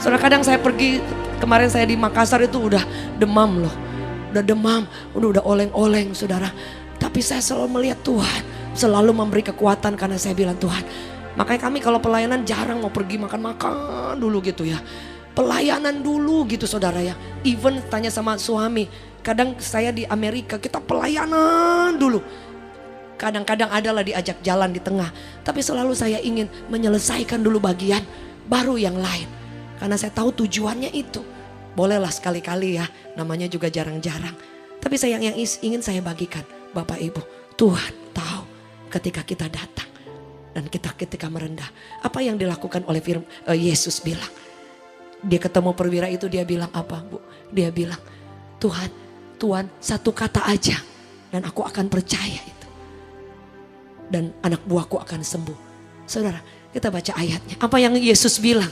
Saudara kadang saya pergi, kemarin saya di Makassar itu udah demam loh. Udah demam, udah oleng-oleng saudara. Tapi saya selalu melihat Tuhan selalu memberi kekuatan karena saya bilang Tuhan. Makanya kami kalau pelayanan jarang mau pergi makan-makan dulu gitu ya. Pelayanan dulu gitu saudara ya. Even tanya sama suami, kadang saya di Amerika kita pelayanan dulu. Kadang-kadang adalah diajak jalan di tengah. Tapi selalu saya ingin menyelesaikan dulu bagian, baru yang lain. Karena saya tahu tujuannya itu. Bolehlah sekali-kali ya, namanya juga jarang-jarang. Tapi yang ingin saya bagikan Bapak Ibu, Tuhan tahu ketika kita datang dan kita ketika merendah. Apa yang dilakukan oleh Yesus bilang. Dia ketemu perwira itu, dia bilang apa Bu? Dia bilang, Tuhan satu kata aja dan aku akan percaya itu. Dan anak buahku akan sembuh. Saudara, kita baca ayatnya. Apa yang Yesus bilang?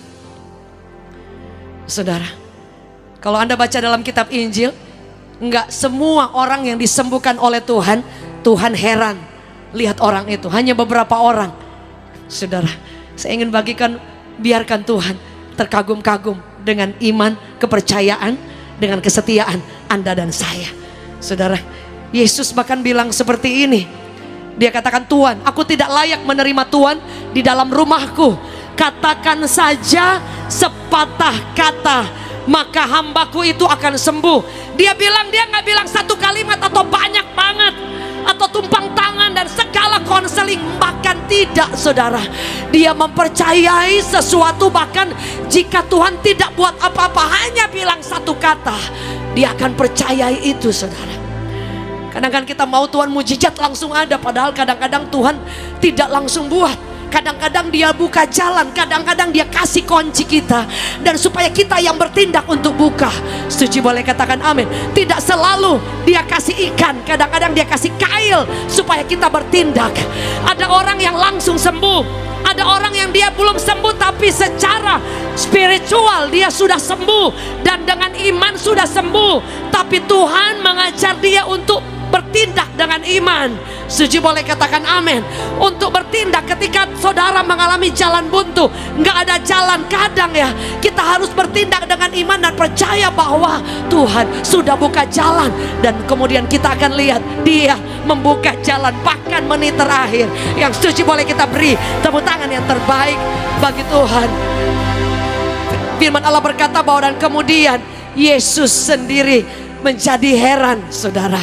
Saudara, kalau Anda baca dalam kitab Injil, enggak semua orang yang disembuhkan oleh Tuhan, Tuhan heran lihat orang itu. Hanya beberapa orang. Saudara, saya ingin bagikan, biarkan Tuhan terkagum-kagum dengan iman, kepercayaan, dengan kesetiaan Anda dan saya. Saudara, Yesus bahkan bilang seperti ini. Dia katakan, Tuhan, aku tidak layak menerima Tuhan di dalam rumahku. Katakan saja sepatah kata, maka hambaku itu akan sembuh. Dia nggak bilang satu kalimat atau banyak banget atau tumpang tangan dan segala konseling, bahkan tidak saudara. Dia mempercayai sesuatu, bahkan jika Tuhan tidak buat apa-apa, hanya bilang satu kata, dia akan percayai itu saudara. Kadang-kadang kita mau Tuhan mujizat langsung ada, padahal kadang-kadang Tuhan tidak langsung buat. Kadang-kadang dia buka jalan, kadang-kadang dia kasih kunci kita. Dan supaya kita yang bertindak untuk buka. Setuju, boleh katakan amin. Tidak selalu dia kasih ikan, kadang-kadang dia kasih kail supaya kita bertindak. Ada orang yang langsung sembuh, ada orang yang dia belum sembuh tapi secara spiritual dia sudah sembuh. Dan dengan iman sudah sembuh. Tapi Tuhan mengajar dia untuk bertindak dengan iman. Setuju, boleh katakan amin. Untuk bertindak ketika saudara mengalami jalan buntu, nggak ada jalan, kadang ya kita harus bertindak dengan iman dan percaya bahwa Tuhan sudah buka jalan. Dan kemudian kita akan lihat Dia membuka jalan bahkan menit terakhir. Yang setuju boleh kita beri tepuk tangan yang terbaik bagi Tuhan. Firman Allah berkata bahwa dan kemudian Yesus sendiri menjadi heran, saudara.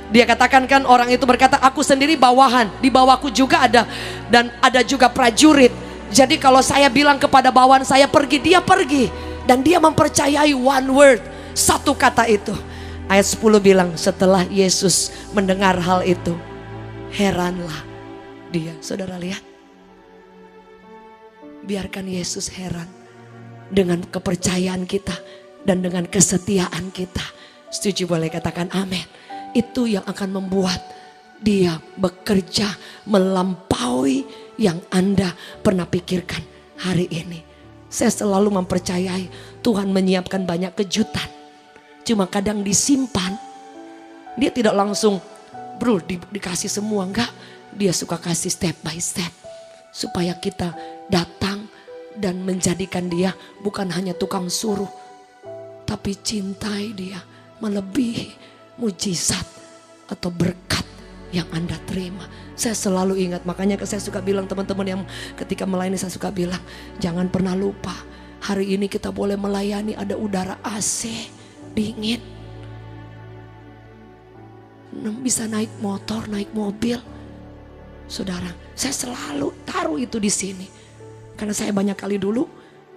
Dia katakan kan, orang itu berkata, aku sendiri bawahan, di bawahku juga ada, dan ada juga prajurit. Jadi kalau saya bilang kepada bawahan saya pergi, dia pergi. Dan dia mempercayai one word, satu kata itu. Ayat 10 bilang, setelah Yesus mendengar hal itu, heranlah dia. Saudara lihat, biarkan Yesus heran dengan kepercayaan kita dan dengan kesetiaan kita. Setuju boleh katakan amin. Itu yang akan membuat Dia bekerja melampaui yang Anda pernah pikirkan hari ini. Saya selalu mempercayai Tuhan menyiapkan banyak kejutan. Cuma kadang disimpan. Dia tidak langsung bro dikasih semua, enggak. Dia suka kasih step by step. Supaya kita datang dan menjadikan Dia bukan hanya tukang suruh, tapi cintai Dia melebihi mujizat atau berkat yang Anda terima. Saya selalu ingat, makanya saya suka bilang teman-teman yang ketika melayani, saya suka bilang jangan pernah lupa, hari ini kita boleh melayani ada udara AC dingin, bisa naik motor, naik mobil. Saudara, saya selalu taruh itu di sini karena saya banyak kali dulu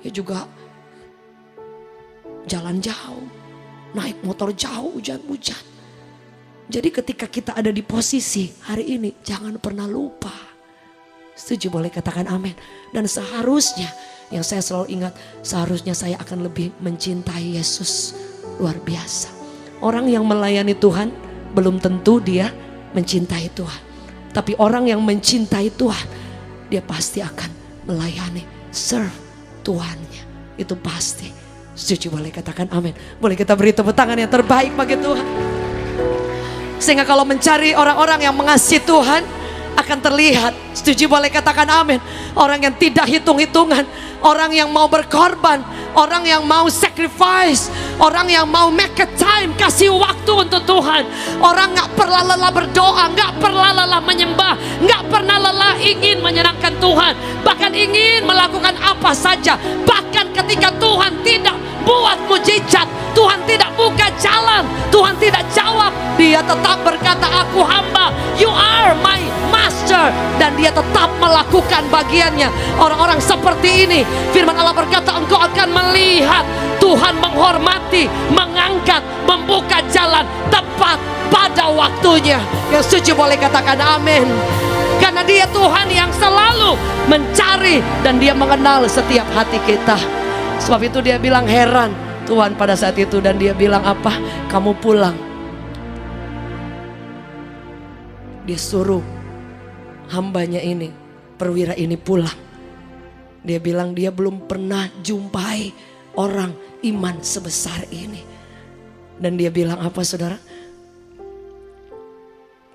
ya juga jalan jauh, naik motor jauh, hujan-hujan. Jadi ketika kita ada di posisi hari ini, jangan pernah lupa. Setuju boleh katakan amin. Dan seharusnya, yang saya selalu ingat, seharusnya saya akan lebih mencintai Yesus. Luar biasa. Orang yang melayani Tuhan belum tentu dia mencintai Tuhan. Tapi orang yang mencintai Tuhan, dia pasti akan melayani, serve Tuhannya. Itu pasti. Setuju boleh katakan amin. Boleh kita beri tepuk tangan yang terbaik bagi Tuhan. Sehingga kalau mencari orang-orang yang mengasihi Tuhan akan terlihat. Setuju boleh katakan amin. Orang yang tidak hitung-hitungan, orang yang mau berkorban, orang yang mau sacrifice, orang yang mau make a time, kasih waktu untuk Tuhan. Orang gak pernah lelah berdoa, gak pernah lelah menyembah, gak pernah lelah ingin menyenangkan Tuhan, bahkan ingin melakukan apa saja. Bahkan ketika Tuhan tidak buat mujizat, Tuhan tidak buka jalan, Tuhan tidak jawab, Dia tetap berkata, aku hamba, you are my master. Dan Dia tetap melakukan bagiannya. Orang-orang seperti ini, firman Allah berkata, engkau akan melihat Tuhan menghormati, mengangkat, membuka jalan tepat pada waktunya. Yang setuju boleh katakan amin. Karena Dia Tuhan yang selalu mencari dan Dia mengenal setiap hati kita. Sebab itu Dia bilang heran Tuhan pada saat itu, dan Dia bilang apa? Kamu pulang. Dia suruh hambanya ini, perwira ini pulang. Dia bilang dia belum pernah jumpai orang iman sebesar ini. Dan dia bilang apa saudara?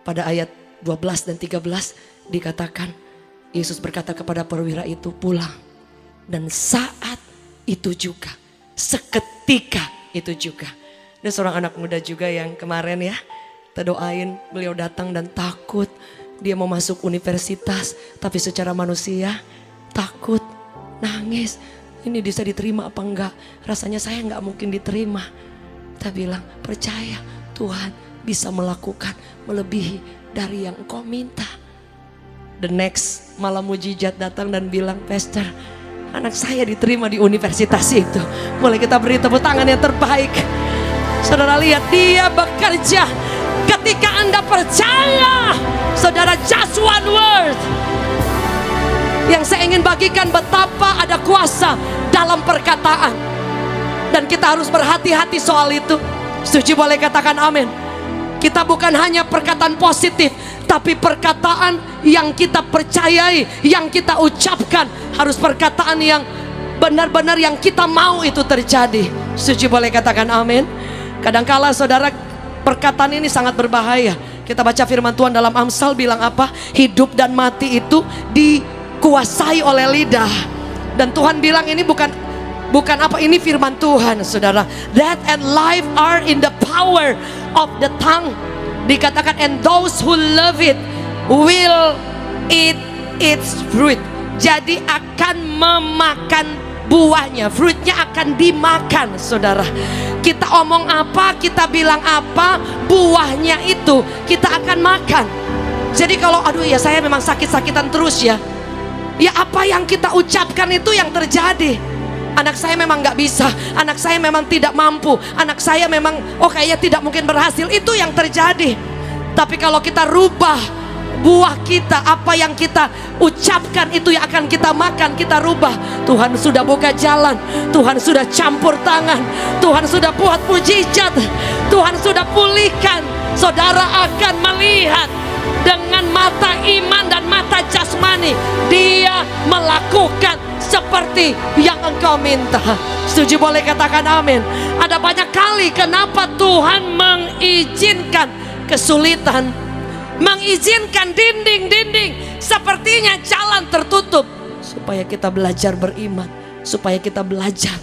Pada ayat 12 dan 13 dikatakan Yesus berkata kepada perwira itu, pulang. Dan saat itu juga, seketika itu juga. Ada seorang anak muda juga yang kemarin ya, kita doain, beliau datang dan takut. Dia mau masuk universitas, tapi secara manusia takut, nangis. Ini bisa diterima apa enggak? Rasanya saya enggak mungkin diterima. Kita bilang, percaya Tuhan bisa melakukan melebihi dari yang engkau minta. The next malam mujizat datang dan bilang, Pastor, anak saya diterima di universitas itu. Boleh kita beri tepuk tangan yang terbaik. Saudara lihat, Dia bekerja ketika Anda percaya. Saudara, just one word. Yang saya ingin bagikan betapa ada kuasa dalam perkataan. Dan kita harus berhati-hati soal itu. Setuju boleh katakan amin. Kita bukan hanya perkataan positif, tapi perkataan yang kita percayai, yang kita ucapkan, harus perkataan yang benar-benar yang kita mau itu terjadi. Setuju boleh katakan amin. Kadangkala saudara, perkataan ini sangat berbahaya. Kita baca firman Tuhan dalam Amsal bilang apa? Hidup dan mati itu di dikuasai oleh lidah. Dan Tuhan bilang ini bukan apa, ini firman Tuhan, saudara. Death and life are in the power of the tongue. Dikatakan, and those who love it will eat its fruit. Jadi akan memakan buahnya, fruitnya akan dimakan, saudara. Kita omong apa, kita bilang apa, buahnya itu kita akan makan. Jadi kalau aduh ya saya memang sakit-sakitan terus ya, ya apa yang kita ucapkan itu yang terjadi. Anak saya memang gak bisa, anak saya memang tidak mampu, anak saya memang kayaknya tidak mungkin berhasil, itu yang terjadi. Tapi kalau kita rubah buah kita, apa yang kita ucapkan itu yang akan kita makan, kita rubah. Tuhan sudah buka jalan, Tuhan sudah campur tangan, Tuhan sudah buat mujizat, Tuhan sudah pulihkan. Saudara akan melihat dengan mata iman dan mata jasmani, Dia melakukan seperti yang engkau minta. Setuju, boleh katakan amin. Ada banyak kali kenapa Tuhan mengizinkan kesulitan, mengizinkan dinding-dinding sepertinya jalan tertutup, supaya kita belajar beriman, supaya kita belajar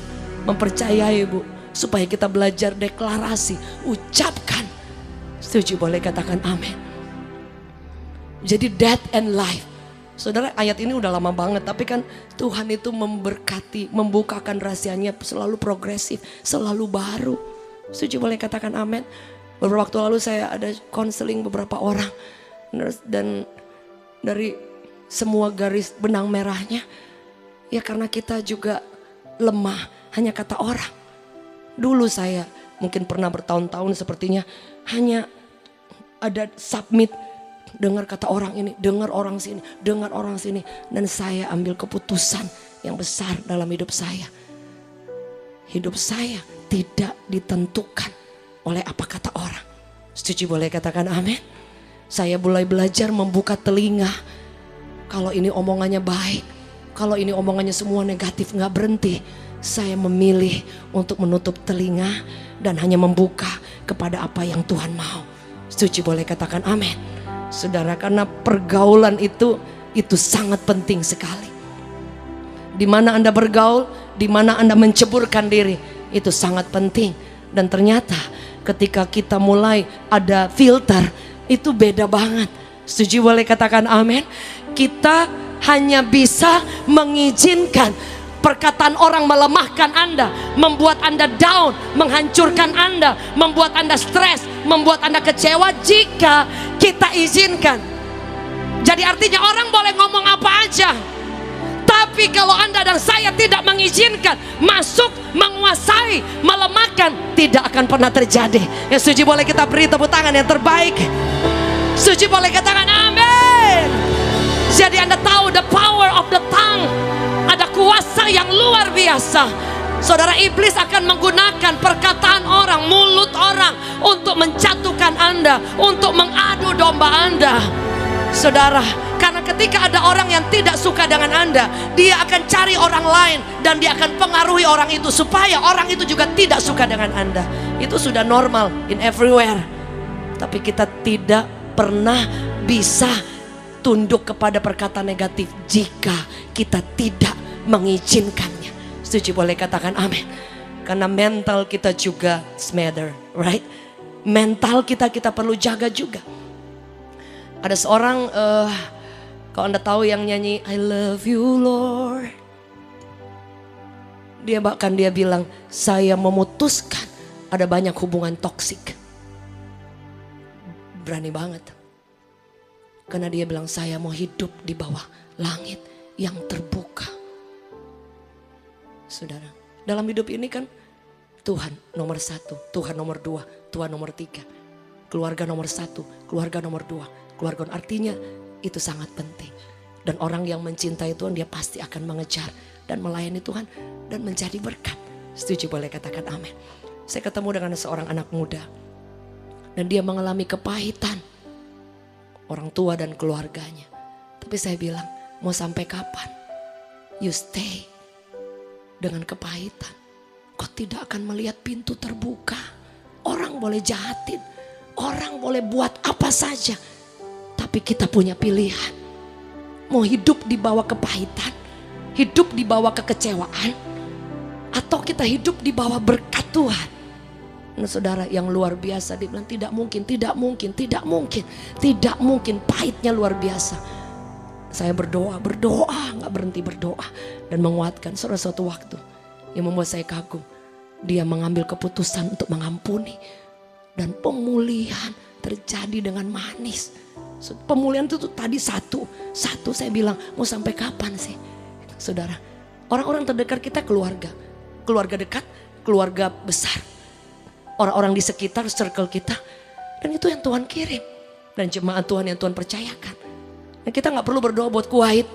mempercayai, Bu, supaya kita belajar deklarasi, ucapkan. Setuju, boleh katakan amin. Jadi death and life, saudara, ayat ini udah lama banget, tapi kan Tuhan itu memberkati, membukakan rahasianya selalu progresif, selalu baru. Setuju, boleh katakan amin. Beberapa waktu lalu saya ada konseling beberapa orang, dan dari semua garis benang merahnya, ya karena kita juga lemah, hanya kata orang. Dulu saya mungkin pernah bertahun-tahun sepertinya hanya ada submit, dengar kata orang ini, dengar orang sini, dengar orang sini, dan saya ambil keputusan yang besar dalam hidup saya. Hidup saya tidak ditentukan oleh apa kata orang. Setuju, boleh katakan amin. Saya mulai belajar membuka telinga. Kalau ini omongannya baik, kalau ini omongannya semua negatif, gak berhenti. Saya memilih untuk menutup telinga dan hanya membuka kepada apa yang Tuhan mau. Setuju, boleh katakan amin. Saudara, karena pergaulan itu sangat penting sekali. Di mana Anda bergaul, di mana Anda menceburkan diri, itu sangat penting. Dan ternyata ketika kita mulai ada filter, itu beda banget. Setuju, boleh katakan amin. Kita hanya bisa mengizinkan perkataan orang melemahkan Anda, membuat Anda down, menghancurkan Anda, membuat Anda stres, membuat Anda kecewa jika kita izinkan. Jadi artinya orang boleh ngomong apa aja, tapi kalau Anda dan saya tidak mengizinkan masuk, menguasai, melemahkan, tidak akan pernah terjadi. Yang setuju boleh kita beri tepuk tangan yang terbaik. Setuju boleh katakan amin. Jadi Anda tahu the power of the tongue, ada kuasa yang luar biasa. Saudara, iblis akan menggunakan perkataan orang, mulut orang untuk menjatuhkan Anda, untuk mengadu domba Anda. Saudara, karena ketika ada orang yang tidak suka dengan Anda, dia akan cari orang lain dan dia akan pengaruhi orang itu supaya orang itu juga tidak suka dengan Anda. Itu sudah normal in everywhere. Tapi kita tidak pernah bisa tunduk kepada perkataan negatif jika kita tidak mengizinkannya. Setuju, boleh katakan amin. Karena mental kita juga smather, right? Mental kita perlu jaga juga. Ada seorang, kalau Anda tahu yang nyanyi I love you Lord, dia bilang, saya memutuskan ada banyak hubungan toksik. Berani banget. Karena dia bilang, saya mau hidup di bawah langit yang terbuka. Saudara, dalam hidup ini kan Tuhan nomor 1, Tuhan nomor 2, Tuhan nomor 3. Keluarga nomor 1, keluarga nomor 2. Keluarga artinya itu sangat penting. Dan orang yang mencintai Tuhan, dia pasti akan mengejar dan melayani Tuhan dan menjadi berkat. Setuju, boleh katakan amin. Saya ketemu dengan seorang anak muda dan dia mengalami kepahitan orang tua dan keluarganya. Tapi saya bilang, mau sampai kapan you stay dengan kepahitan? Kau tidak akan melihat pintu terbuka. Orang boleh jahatin, orang boleh buat apa saja, tapi kita punya pilihan. mau hidup di bawah kepahitan, hidup di bawah kekecewaan, atau kita hidup di bawah berkat Tuhan. Nah saudara, yang luar biasa, dia bilang tidak mungkin, tidak mungkin, tidak mungkin, tidak mungkin, pahitnya luar biasa. Saya berdoa, gak berhenti berdoa dan menguatkan. Saudara, suatu waktu yang membuat saya kagum, dia mengambil keputusan untuk mengampuni, dan pemulihan terjadi dengan manis. Pemulihan itu tadi satu saya bilang, mau sampai kapan sih? Saudara, orang-orang terdekat kita, keluarga dekat, keluarga besar, orang-orang di sekitar circle kita, dan itu yang Tuhan kirim, dan jemaat Tuhan yang Tuhan percayakan. Dan kita gak perlu berdoa buat Kuwait.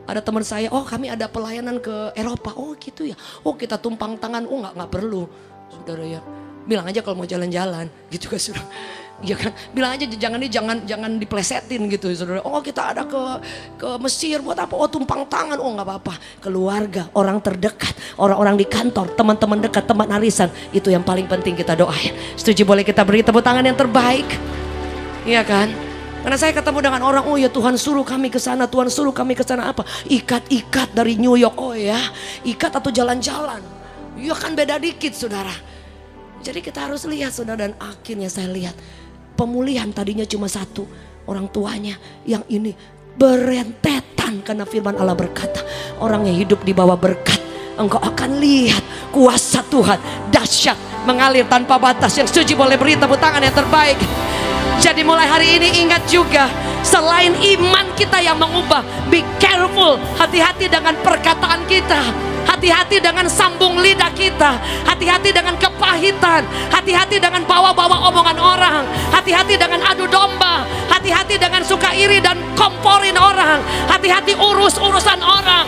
Ada teman saya, oh kami ada pelayanan ke Eropa, oh gitu ya, oh kita tumpang tangan, oh gak perlu. Saudara ya, bilang aja kalau mau jalan-jalan gitu kan saudara. Ya kan, bilang aja jangan diplesetin gitu saudara. Oh kita ada ke Mesir buat apa? Oh tumpang tangan, oh nggak apa-apa. Keluarga, orang terdekat, orang-orang di kantor, teman-teman dekat, teman arisan, itu yang paling penting kita doain. Setuju? Boleh kita beri tepuk tangan yang terbaik? Iya kan? Karena saya ketemu dengan orang, oh ya Tuhan suruh kami ke sana, Tuhan suruh kami ke sana apa? Ikat dari New York, oh ya, ikat atau jalan-jalan. Ya kan beda dikit saudara. Jadi kita harus lihat saudara, dan akhirnya saya lihat pemulihan tadinya cuma satu, orang tuanya, yang ini berentetan. Karena firman Allah berkata, orang yang hidup di bawah berkat, engkau akan lihat kuasa Tuhan dahsyat mengalir tanpa batas. Yang setuju boleh beri tepuk tangan yang terbaik. Jadi mulai hari ini ingat juga, selain iman kita yang mengubah, be careful, hati-hati dengan perkataan kita, hati-hati dengan sambung lidah kita, hati-hati dengan kepahitan, hati-hati dengan bawa-bawa omongan orang, hati-hati dengan adu domba, hati-hati dengan suka iri dan komporin orang, hati-hati urusan orang.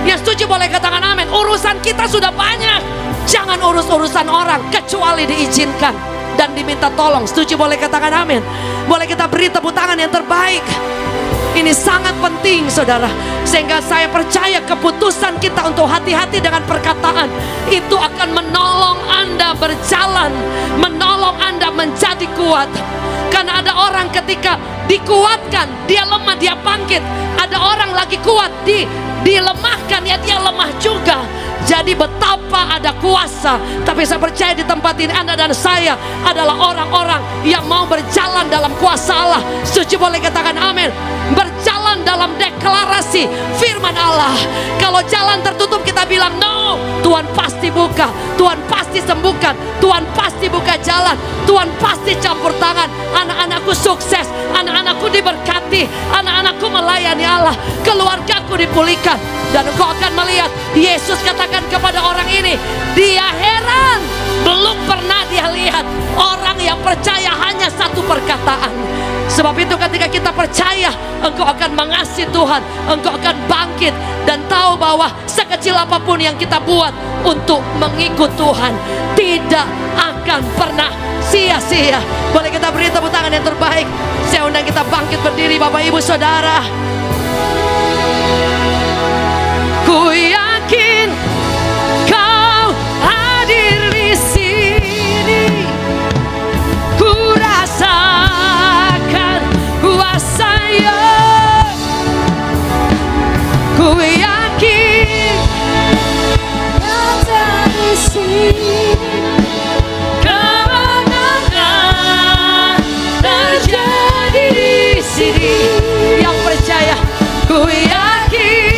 Yang setuju boleh katakan amin. Urusan kita sudah banyak, jangan urusan orang kecuali diizinkan dan diminta tolong. Setuju boleh katakan amin. Boleh kita beri tepuk tangan yang terbaik. Ini sangat penting saudara, sehingga saya percaya keputusan kita untuk hati-hati dengan perkataan itu akan menolong Anda berjalan, menolong Anda menjadi kuat. Karena ada orang ketika dikuatkan, dia lemah, dia bangkit. Ada orang lagi kuat, dilemahkan, ya dia lemah juga. Jadi betapa ada kuasa. Tapi saya percaya di tempat ini Anda dan saya adalah orang-orang yang mau berjalan dalam kuasa Allah. Setuju boleh katakan amin. Berjalan dalam deklarasi firman Allah. Kalau jalan tertutup kita bilang no, Tuhan pasti buka, Tuhan pasti sembuhkan, Tuhan pasti buka jalan, Tuhan pasti campur tangan. Anak-anakku sukses, anak-anakku diberkati, anak-anakku melayani Allah, keluargaku dipulihkan. Dan engkau akan melihat Yesus katakan kepada orang ini, dia heran, belum pernah dia lihat orang yang percaya hanya satu perkataan. Sebab itu ketika kita percaya, engkau akan mengasihi Tuhan, engkau akan bangkit dan tahu bahwa sekecil apapun yang kita buat untuk mengikut Tuhan tidak akan pernah sia-sia. Boleh kita beri tepuk tangan yang terbaik. Saya undang kita bangkit berdiri Bapak Ibu Saudara. Ku yakin kau hadir di sini. Ku rasakan kuasa-Nya. Ku yakin nyata di sini. Kemenangan terjadi di sini. Yang percaya, ku yakin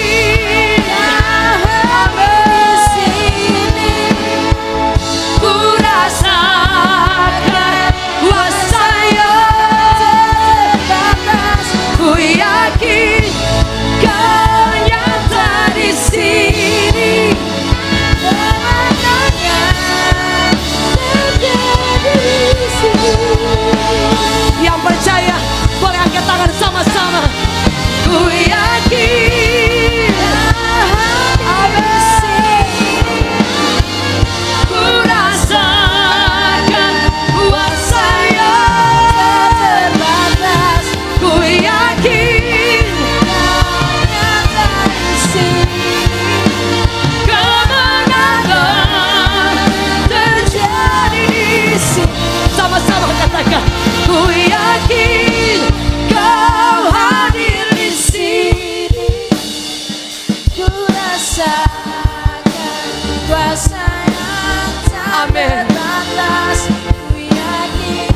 rasakan kuasa yang tak Amin. terbatas. Ku yakin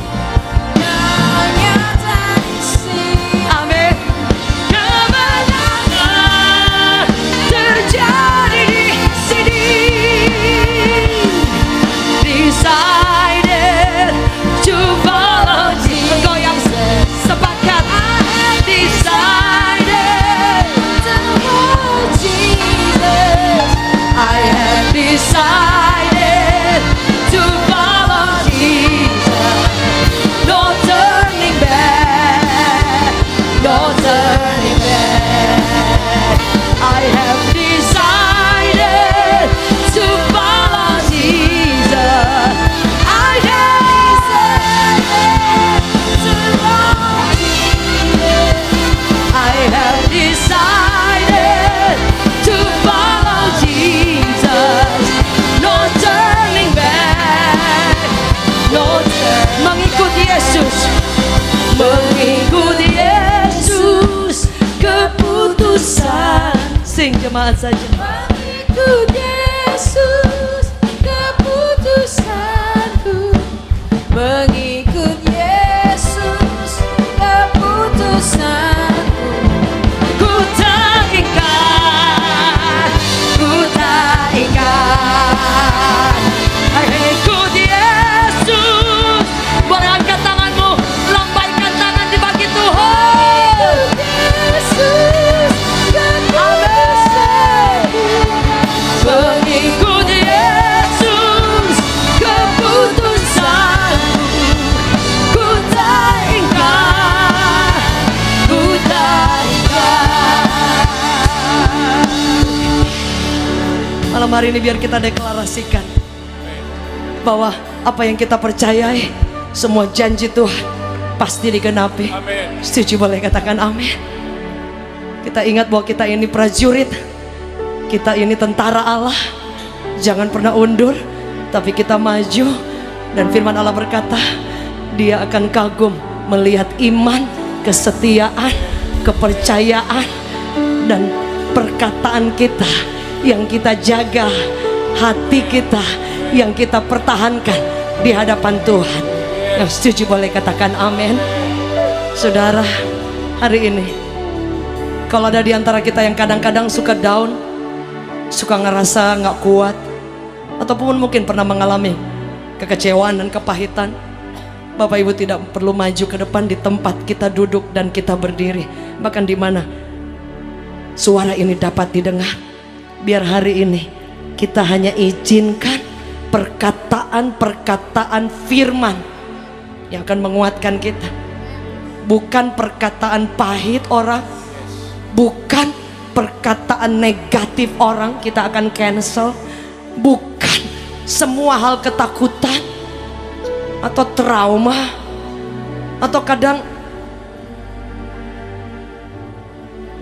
kau nyata di sini. Amin. Kemenangan terjadi di sini. Decided to follow Jesus. Engkau yang sepakat. Decided To follow Jesus. I have decided to follow Jesus. No turning back, no turning back. I have decided to follow Jesus. I have To follow Jesus. I have decided to follow Jesus. No turning back, no mengikut Yesus, mengikut Yesus, keputusan. Sing jemaat saja. Mengikut Yesus, keputusanku. Mengikut Yesus, keputusanku. Ku tak ikat, ku tak ikat. Ikut Yesus. Boleh angkat tanganmu, lambaikan tangan di bagi Tuhan. Yesus, keputusanku. Mengikut Yesus, keputusanku. Ku tak ikat, ku tak ikat. Malam hari ini biar kita deklarasikan bahwa apa yang kita percayai, semua janji Tuhan pasti digenapi. Amin. Setuju, boleh katakan amin. Kita ingat bahwa kita ini prajurit, kita ini tentara Allah. Jangan pernah undur, tapi kita maju. Dan firman Allah berkata, Dia akan kagum melihat iman, kesetiaan, kepercayaan, dan perkataan kita yang kita jaga, hati kita yang kita pertahankan di hadapan Tuhan. Yang setuju boleh katakan amin. Saudara, hari ini kalau ada di antara kita yang kadang-kadang suka down, suka ngerasa gak kuat, ataupun mungkin pernah mengalami kekecewaan dan kepahitan, Bapak Ibu tidak perlu maju ke depan. Di tempat kita duduk dan kita berdiri, bahkan di mana suara ini dapat didengar, biar hari ini kita hanya izinkan perkataan-perkataan firman yang akan menguatkan kita. Bukan perkataan pahit orang, bukan perkataan negatif orang kita akan cancel. Bukan semua hal ketakutan atau trauma atau kadang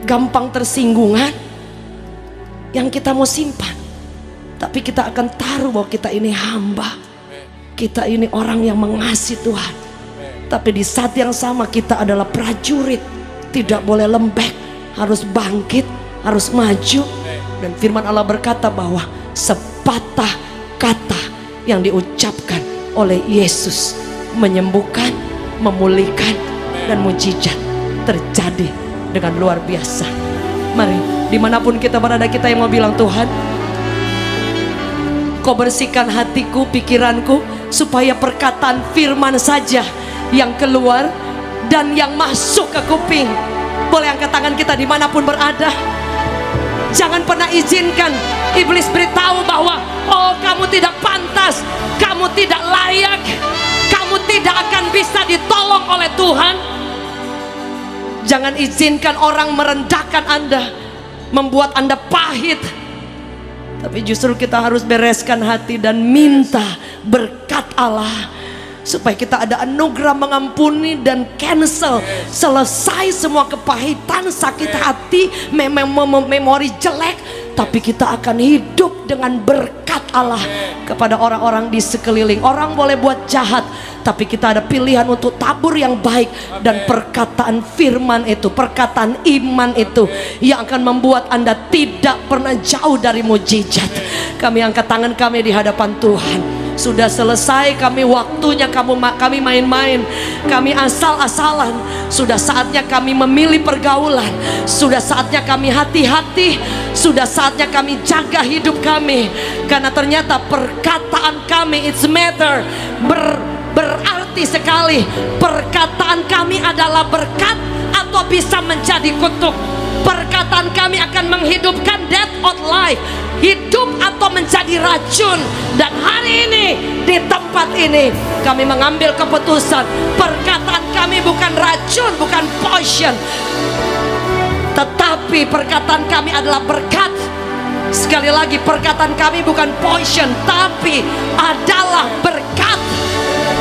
gampang tersinggungan yang kita mau simpan. Tapi kita akan taruh bahwa kita ini hamba, kita ini orang yang mengasihi Tuhan. Tapi di saat yang sama kita adalah prajurit, tidak boleh lembek, harus bangkit, harus maju. Dan firman Allah berkata bahwa sepatah kata yang diucapkan oleh Yesus menyembuhkan, memulihkan, dan mujizat terjadi dengan luar biasa. Mari, dimanapun kita berada, kita yang mau bilang, Tuhan, Kau bersihkan hatiku, pikiranku, supaya perkataan firman saja yang keluar dan yang masuk ke kuping. Boleh angkat tangan kita dimanapun berada. Jangan pernah izinkan iblis beritahu bahwa oh, kamu tidak pantas, kamu tidak layak, kamu tidak akan bisa ditolong oleh Tuhan. Jangan izinkan orang merendahkan Anda, membuat Anda pahit. Tapi justru kita harus bereskan hati dan minta berkat Allah, supaya kita ada anugerah mengampuni dan cancel, selesai semua kepahitan, sakit hati, memori jelek. Tapi kita akan hidup dengan berkat Allah kepada orang-orang di sekeliling. Orang boleh buat jahat, tapi kita ada pilihan untuk tabur yang baik. Dan perkataan firman itu, perkataan iman itu yang akan membuat Anda tidak pernah jauh dari mujizat. Kami angkat tangan kami di hadapan Tuhan. Sudah selesai kami waktunya kami main-main, kami asal-asalan. Sudah saatnya kami memilih pergaulan. Sudah saatnya kami hati-hati. Sudah saatnya kami jaga hidup kami. Karena ternyata perkataan kami it's matter, berarti sekali. Perkataan kami adalah berkat atau bisa menjadi kutuk. Perkataan kami akan menghidupkan death or life, hidup atau menjadi racun. Dan hari ini di tempat ini kami mengambil keputusan, perkataan kami bukan racun, bukan poison, tetapi perkataan kami adalah berkat. Sekali lagi, perkataan kami bukan poison, tapi adalah berkat.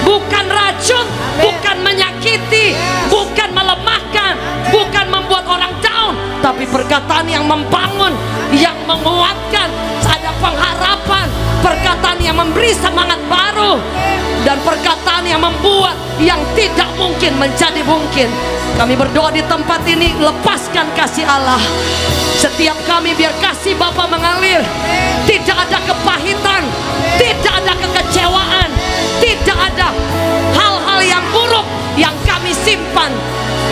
Bukan racun, bukan menyakiti, bukan melemahkan, bukan membuat orang down, tapi perkataan yang membangun, yang menguatkan, ada pengharapan, perkataan yang memberi semangat baru, dan perkataan yang membuat yang tidak mungkin menjadi mungkin. Kami berdoa di tempat ini, lepaskan kasih Allah. Setiap kami biar kasih Bapa mengalir. Tidak ada kepahitan, tidak ada kekecewaan, tidak ada hal-hal yang buruk yang kami simpan.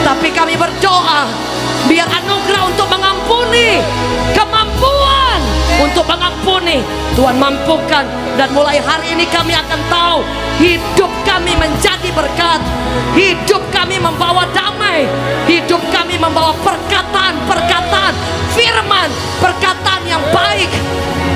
Tapi kami berdoa, biar anugerah untuk mengampuni, kemampuan untuk mengampuni Tuhan mampukan. Dan mulai hari ini kami akan tahu, hidup kami menjadi berkat. Hidup kami membawa damai. Hidup kami membawa perkataan firman, perkataan yang baik.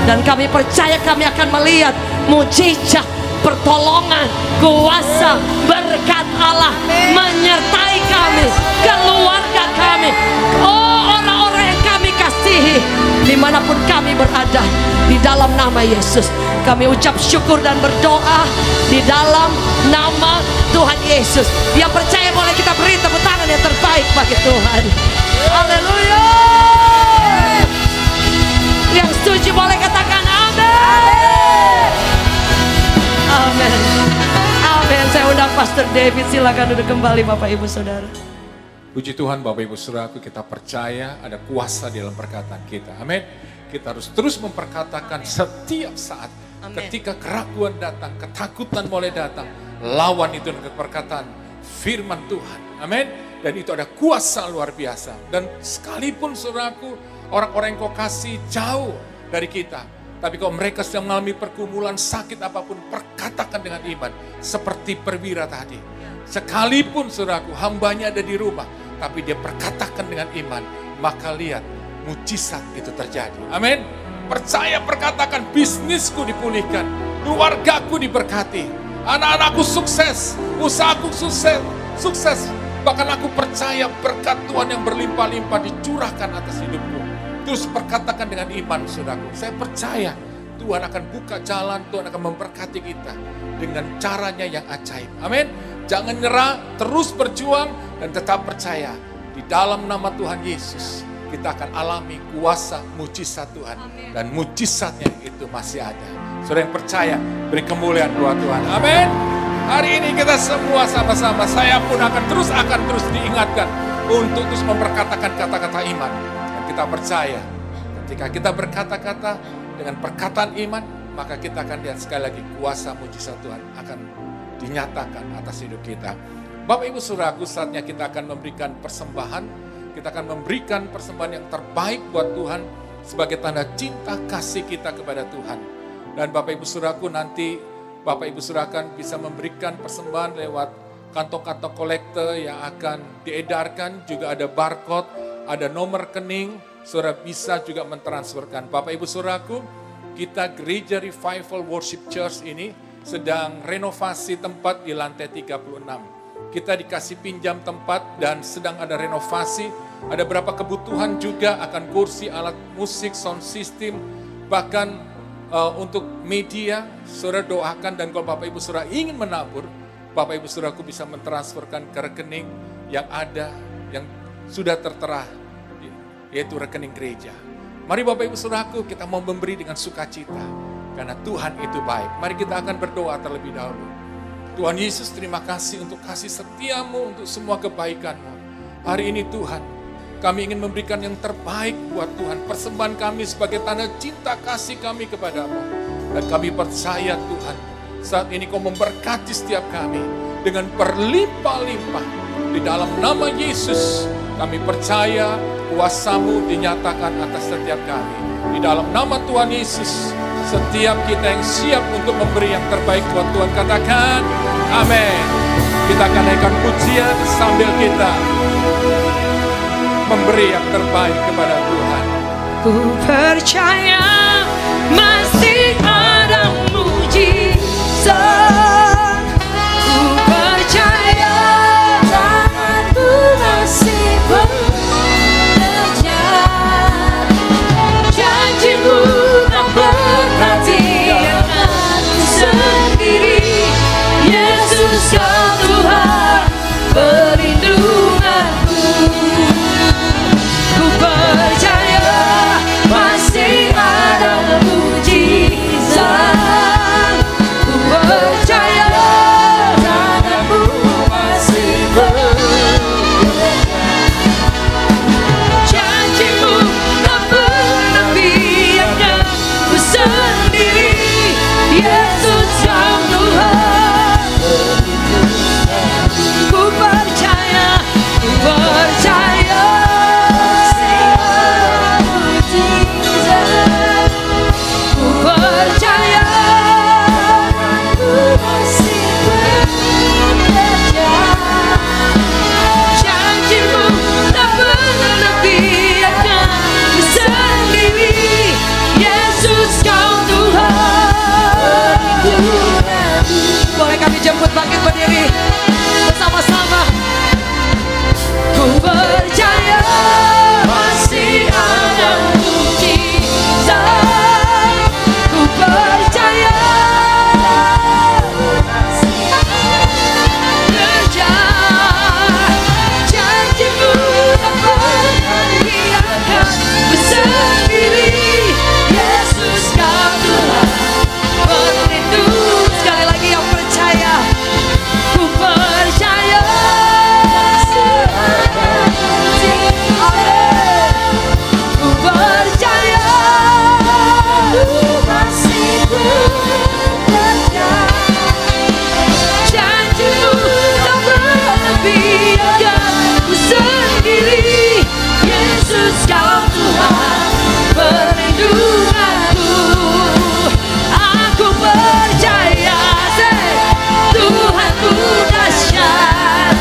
Dan kami percaya kami akan melihat mujizat, pertolongan, kuasa, berkat Allah menyertai kami, keluarga kami, orang-orang yang kami kasihi, dimanapun kami berada. Di dalam nama Yesus kami ucap syukur dan berdoa di dalam nama Tuhan Yesus. Yang percaya boleh kita beri tepuk tangan yang terbaik bagi Tuhan. Haleluya. Yang setuju boleh katakan amin. Amin. Amin. Saya undang Pastor David, silakan duduk kembali Bapak Ibu Saudara. Puji Tuhan Bapak Ibu Saudaraku, kita percaya ada kuasa di dalam perkataan kita. Amin. Kita harus terus memperkatakan setiap saat. Amin. Ketika keraguan datang, ketakutan mulai datang, lawan itu dengan perkataan firman Tuhan. Amin. Dan itu ada kuasa luar biasa. Dan sekalipun saudaraku, orang-orang yang kau kasih jauh dari kita, tapi kalau mereka sedang mengalami pergumulan, sakit apapun, perkatakan dengan iman. Seperti perwira tadi. Sekalipun saudaraku, hambanya ada di rumah, tapi dia perkatakan dengan iman, maka lihat, mujizat itu terjadi. Amin. Percaya, perkatakan, bisnisku dipulihkan, keluargaku diberkati, anak-anakku sukses, usahaku sukses. Bahkan aku percaya berkat Tuhan yang berlimpah-limpah dicurahkan atas hidupku. Terus perkatakan dengan iman, saudaraku. Saya percaya Tuhan akan buka jalan, Tuhan akan memberkati kita dengan caranya yang ajaib. Amin. Jangan nyerah, terus berjuang dan tetap percaya. Di dalam nama Tuhan Yesus, kita akan alami kuasa mujizat Tuhan. Amin. Dan mujizatnya itu masih ada. Saudara yang percaya, beri kemuliaan buat Tuhan. Amin. Hari ini kita semua sama-sama, saya pun akan terus diingatkan untuk terus memperkatakan kata-kata iman. Dan kita percaya, ketika kita berkata-kata dengan perkataan iman, maka kita akan lihat sekali lagi kuasa mujizat Tuhan akan dinyatakan atas hidup kita. Bapak Ibu Saudaraku, saatnya kita akan memberikan persembahan. Kita akan memberikan persembahan yang terbaik buat Tuhan sebagai tanda cinta kasih kita kepada Tuhan. Dan Bapak Ibu Saudaraku, nanti Bapak Ibu Saudara akan bisa memberikan persembahan lewat kantong-kantong kolektor yang akan diedarkan. Juga ada barcode, ada nomor rekening, saudara bisa juga mentransferkan. Bapak Ibu Saudaraku, kita Gereja Revival Worship Church ini sedang renovasi tempat di lantai 36. Kita dikasih pinjam tempat dan sedang ada renovasi. Ada beberapa kebutuhan juga, akan kursi, alat musik, sound system, bahkan untuk media. Saudara doakan, dan kalau Bapak Ibu Saudara ingin menabur, Bapak Ibu Saudaraku bisa mentransferkan ke rekening yang ada, yang sudah tertera, yaitu rekening gereja. Mari Bapak Ibu Saudaraku, kita mau memberi dengan sukacita, karena Tuhan itu baik. Mari kita akan berdoa terlebih dahulu. Tuhan Yesus, terima kasih untuk kasih setiamu, untuk semua kebaikanmu. Hari ini Tuhan, kami ingin memberikan yang terbaik buat Tuhan. Persembahan kami sebagai tanda cinta kasih kami kepadamu. Dan kami percaya Tuhan, saat ini Kau memberkati setiap kami dengan berlimpah-limpah. Di dalam nama Yesus, kami percaya kuasa-Mu dinyatakan atas setiap kami. Di dalam nama Tuhan Yesus, setiap kita yang siap untuk memberi yang terbaik buat Tuhan, katakan amin. Kita akan naikkan pujian sambil kita memberi yang terbaik kepada Tuhan. Ku percaya masih ada mujizat. Ku percaya tanganmu masih bekerja. Janjimu tak pernah tiadaku sendiri. Yesus Kau Tuhan perlindunganku. Ku percaya masih ada mujizat. Ku percaya tanganmu masih bekerja. Janjimu tak pernah biarkan ku sendiri. Yesus Kau Tuhan perlindunganku. Ku percaya masih ada mujizat. Ku percaya tanganmu masih bekerja. Janjimu tak pernah biarkan ku sendiri. Yesus Kau Tuhan perlindunganku. Boleh kami jemput bangkit berdiri bersama-sama. Ku percaya masih ada mujizat. Ku percaya masih bekerja. Janjimu tak pernah biarkan ku sendiri. Yesus Kau Tuhan perlindungan. Sekali lagi yang percaya. Ku percaya masih ada mujizat. Ku percaya Ku masih bekerja. Janjimu tak pernah biarkan ku sendiri. Yesus Kau Tuhan perlindunganku. Aku percaya Tuhanku dahsyat.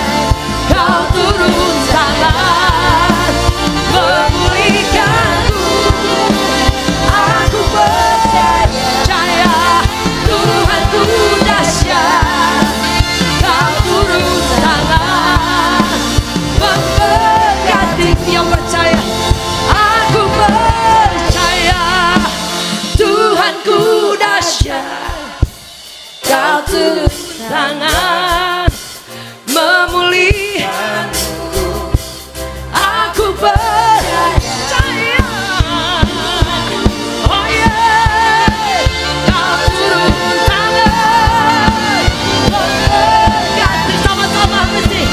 Kau turun tangan memulihkanku. Aku percaya Tuhanku dahsyat. Kau turun tangan memberkati. Yang percaya. Aku percaya Tuhanku dahsyat. Kau turun tangan memulihkanku. Aku percaya. Oh yeah. Kau turun tangan memberkati. Sama-sama mesti.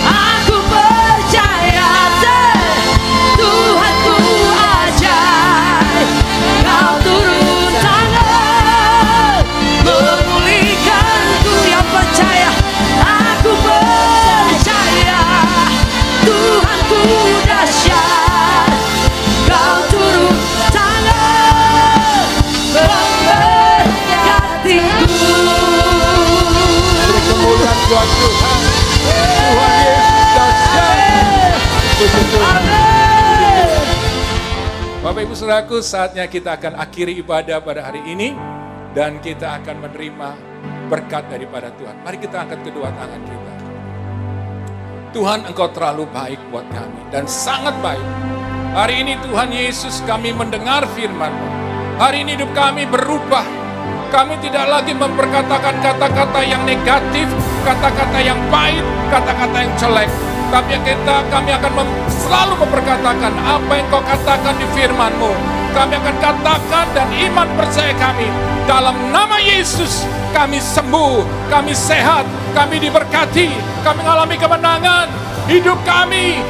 Aku percaya Tuhanku ajaib. Kau turun tangan memulihkanku. Yang percaya. Aku percaya Tuhanku dahsyat. Kau turun tangan memberkatiku. Beri kemuliaan buat Tuhan. Tuhan Yesus dahsyat. Puji Tuhan. Bapak Ibu Saudaraku, saatnya kita akan akhiri ibadah pada hari ini. Dan kita akan menerima berkat daripada Tuhan. Mari kita angkat kedua tangan kita. Tuhan, Engkau terlalu baik buat kami. Dan sangat baik. Hari ini Tuhan Yesus, kami mendengar firman-Mu. Hari ini hidup kami berubah. Kami tidak lagi memperkatakan kata-kata yang negatif, kata-kata yang pahit, kata-kata yang jelek. Tapi kami akan selalu memperkatakan apa yang Kau katakan di firman-Mu. kami akan katakan dan iman percaya kami, dalam nama Yesus kami sembuh, kami sehat, kami diberkati, kami mengalami kemenangan. Hidup kami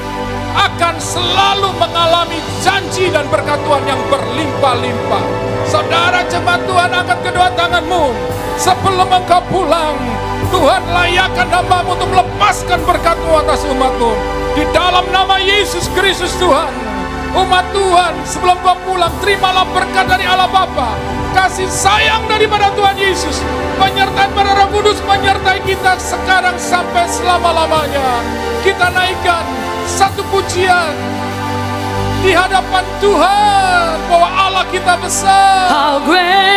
akan selalu mengalami janji dan berkat Tuhan yang berlimpah-limpah. Saudara jemaat Tuhan, angkat kedua tanganmu. Sebelum engkau pulang, Tuhan layakkan hamba-Mu untuk melepaskan berkat-Mu atas umat-Mu. Di dalam nama Yesus Kristus Tuhan, umat Tuhan, sebelum kau pulang, terimalah berkat dari Allah Bapa, kasih sayang daripada Tuhan Yesus, penyertaan pada Roh Kudus menyertai kita sekarang sampai selama-lamanya. Kita naikkan satu pujian di hadapan Tuhan bahwa Allah kita besar. How great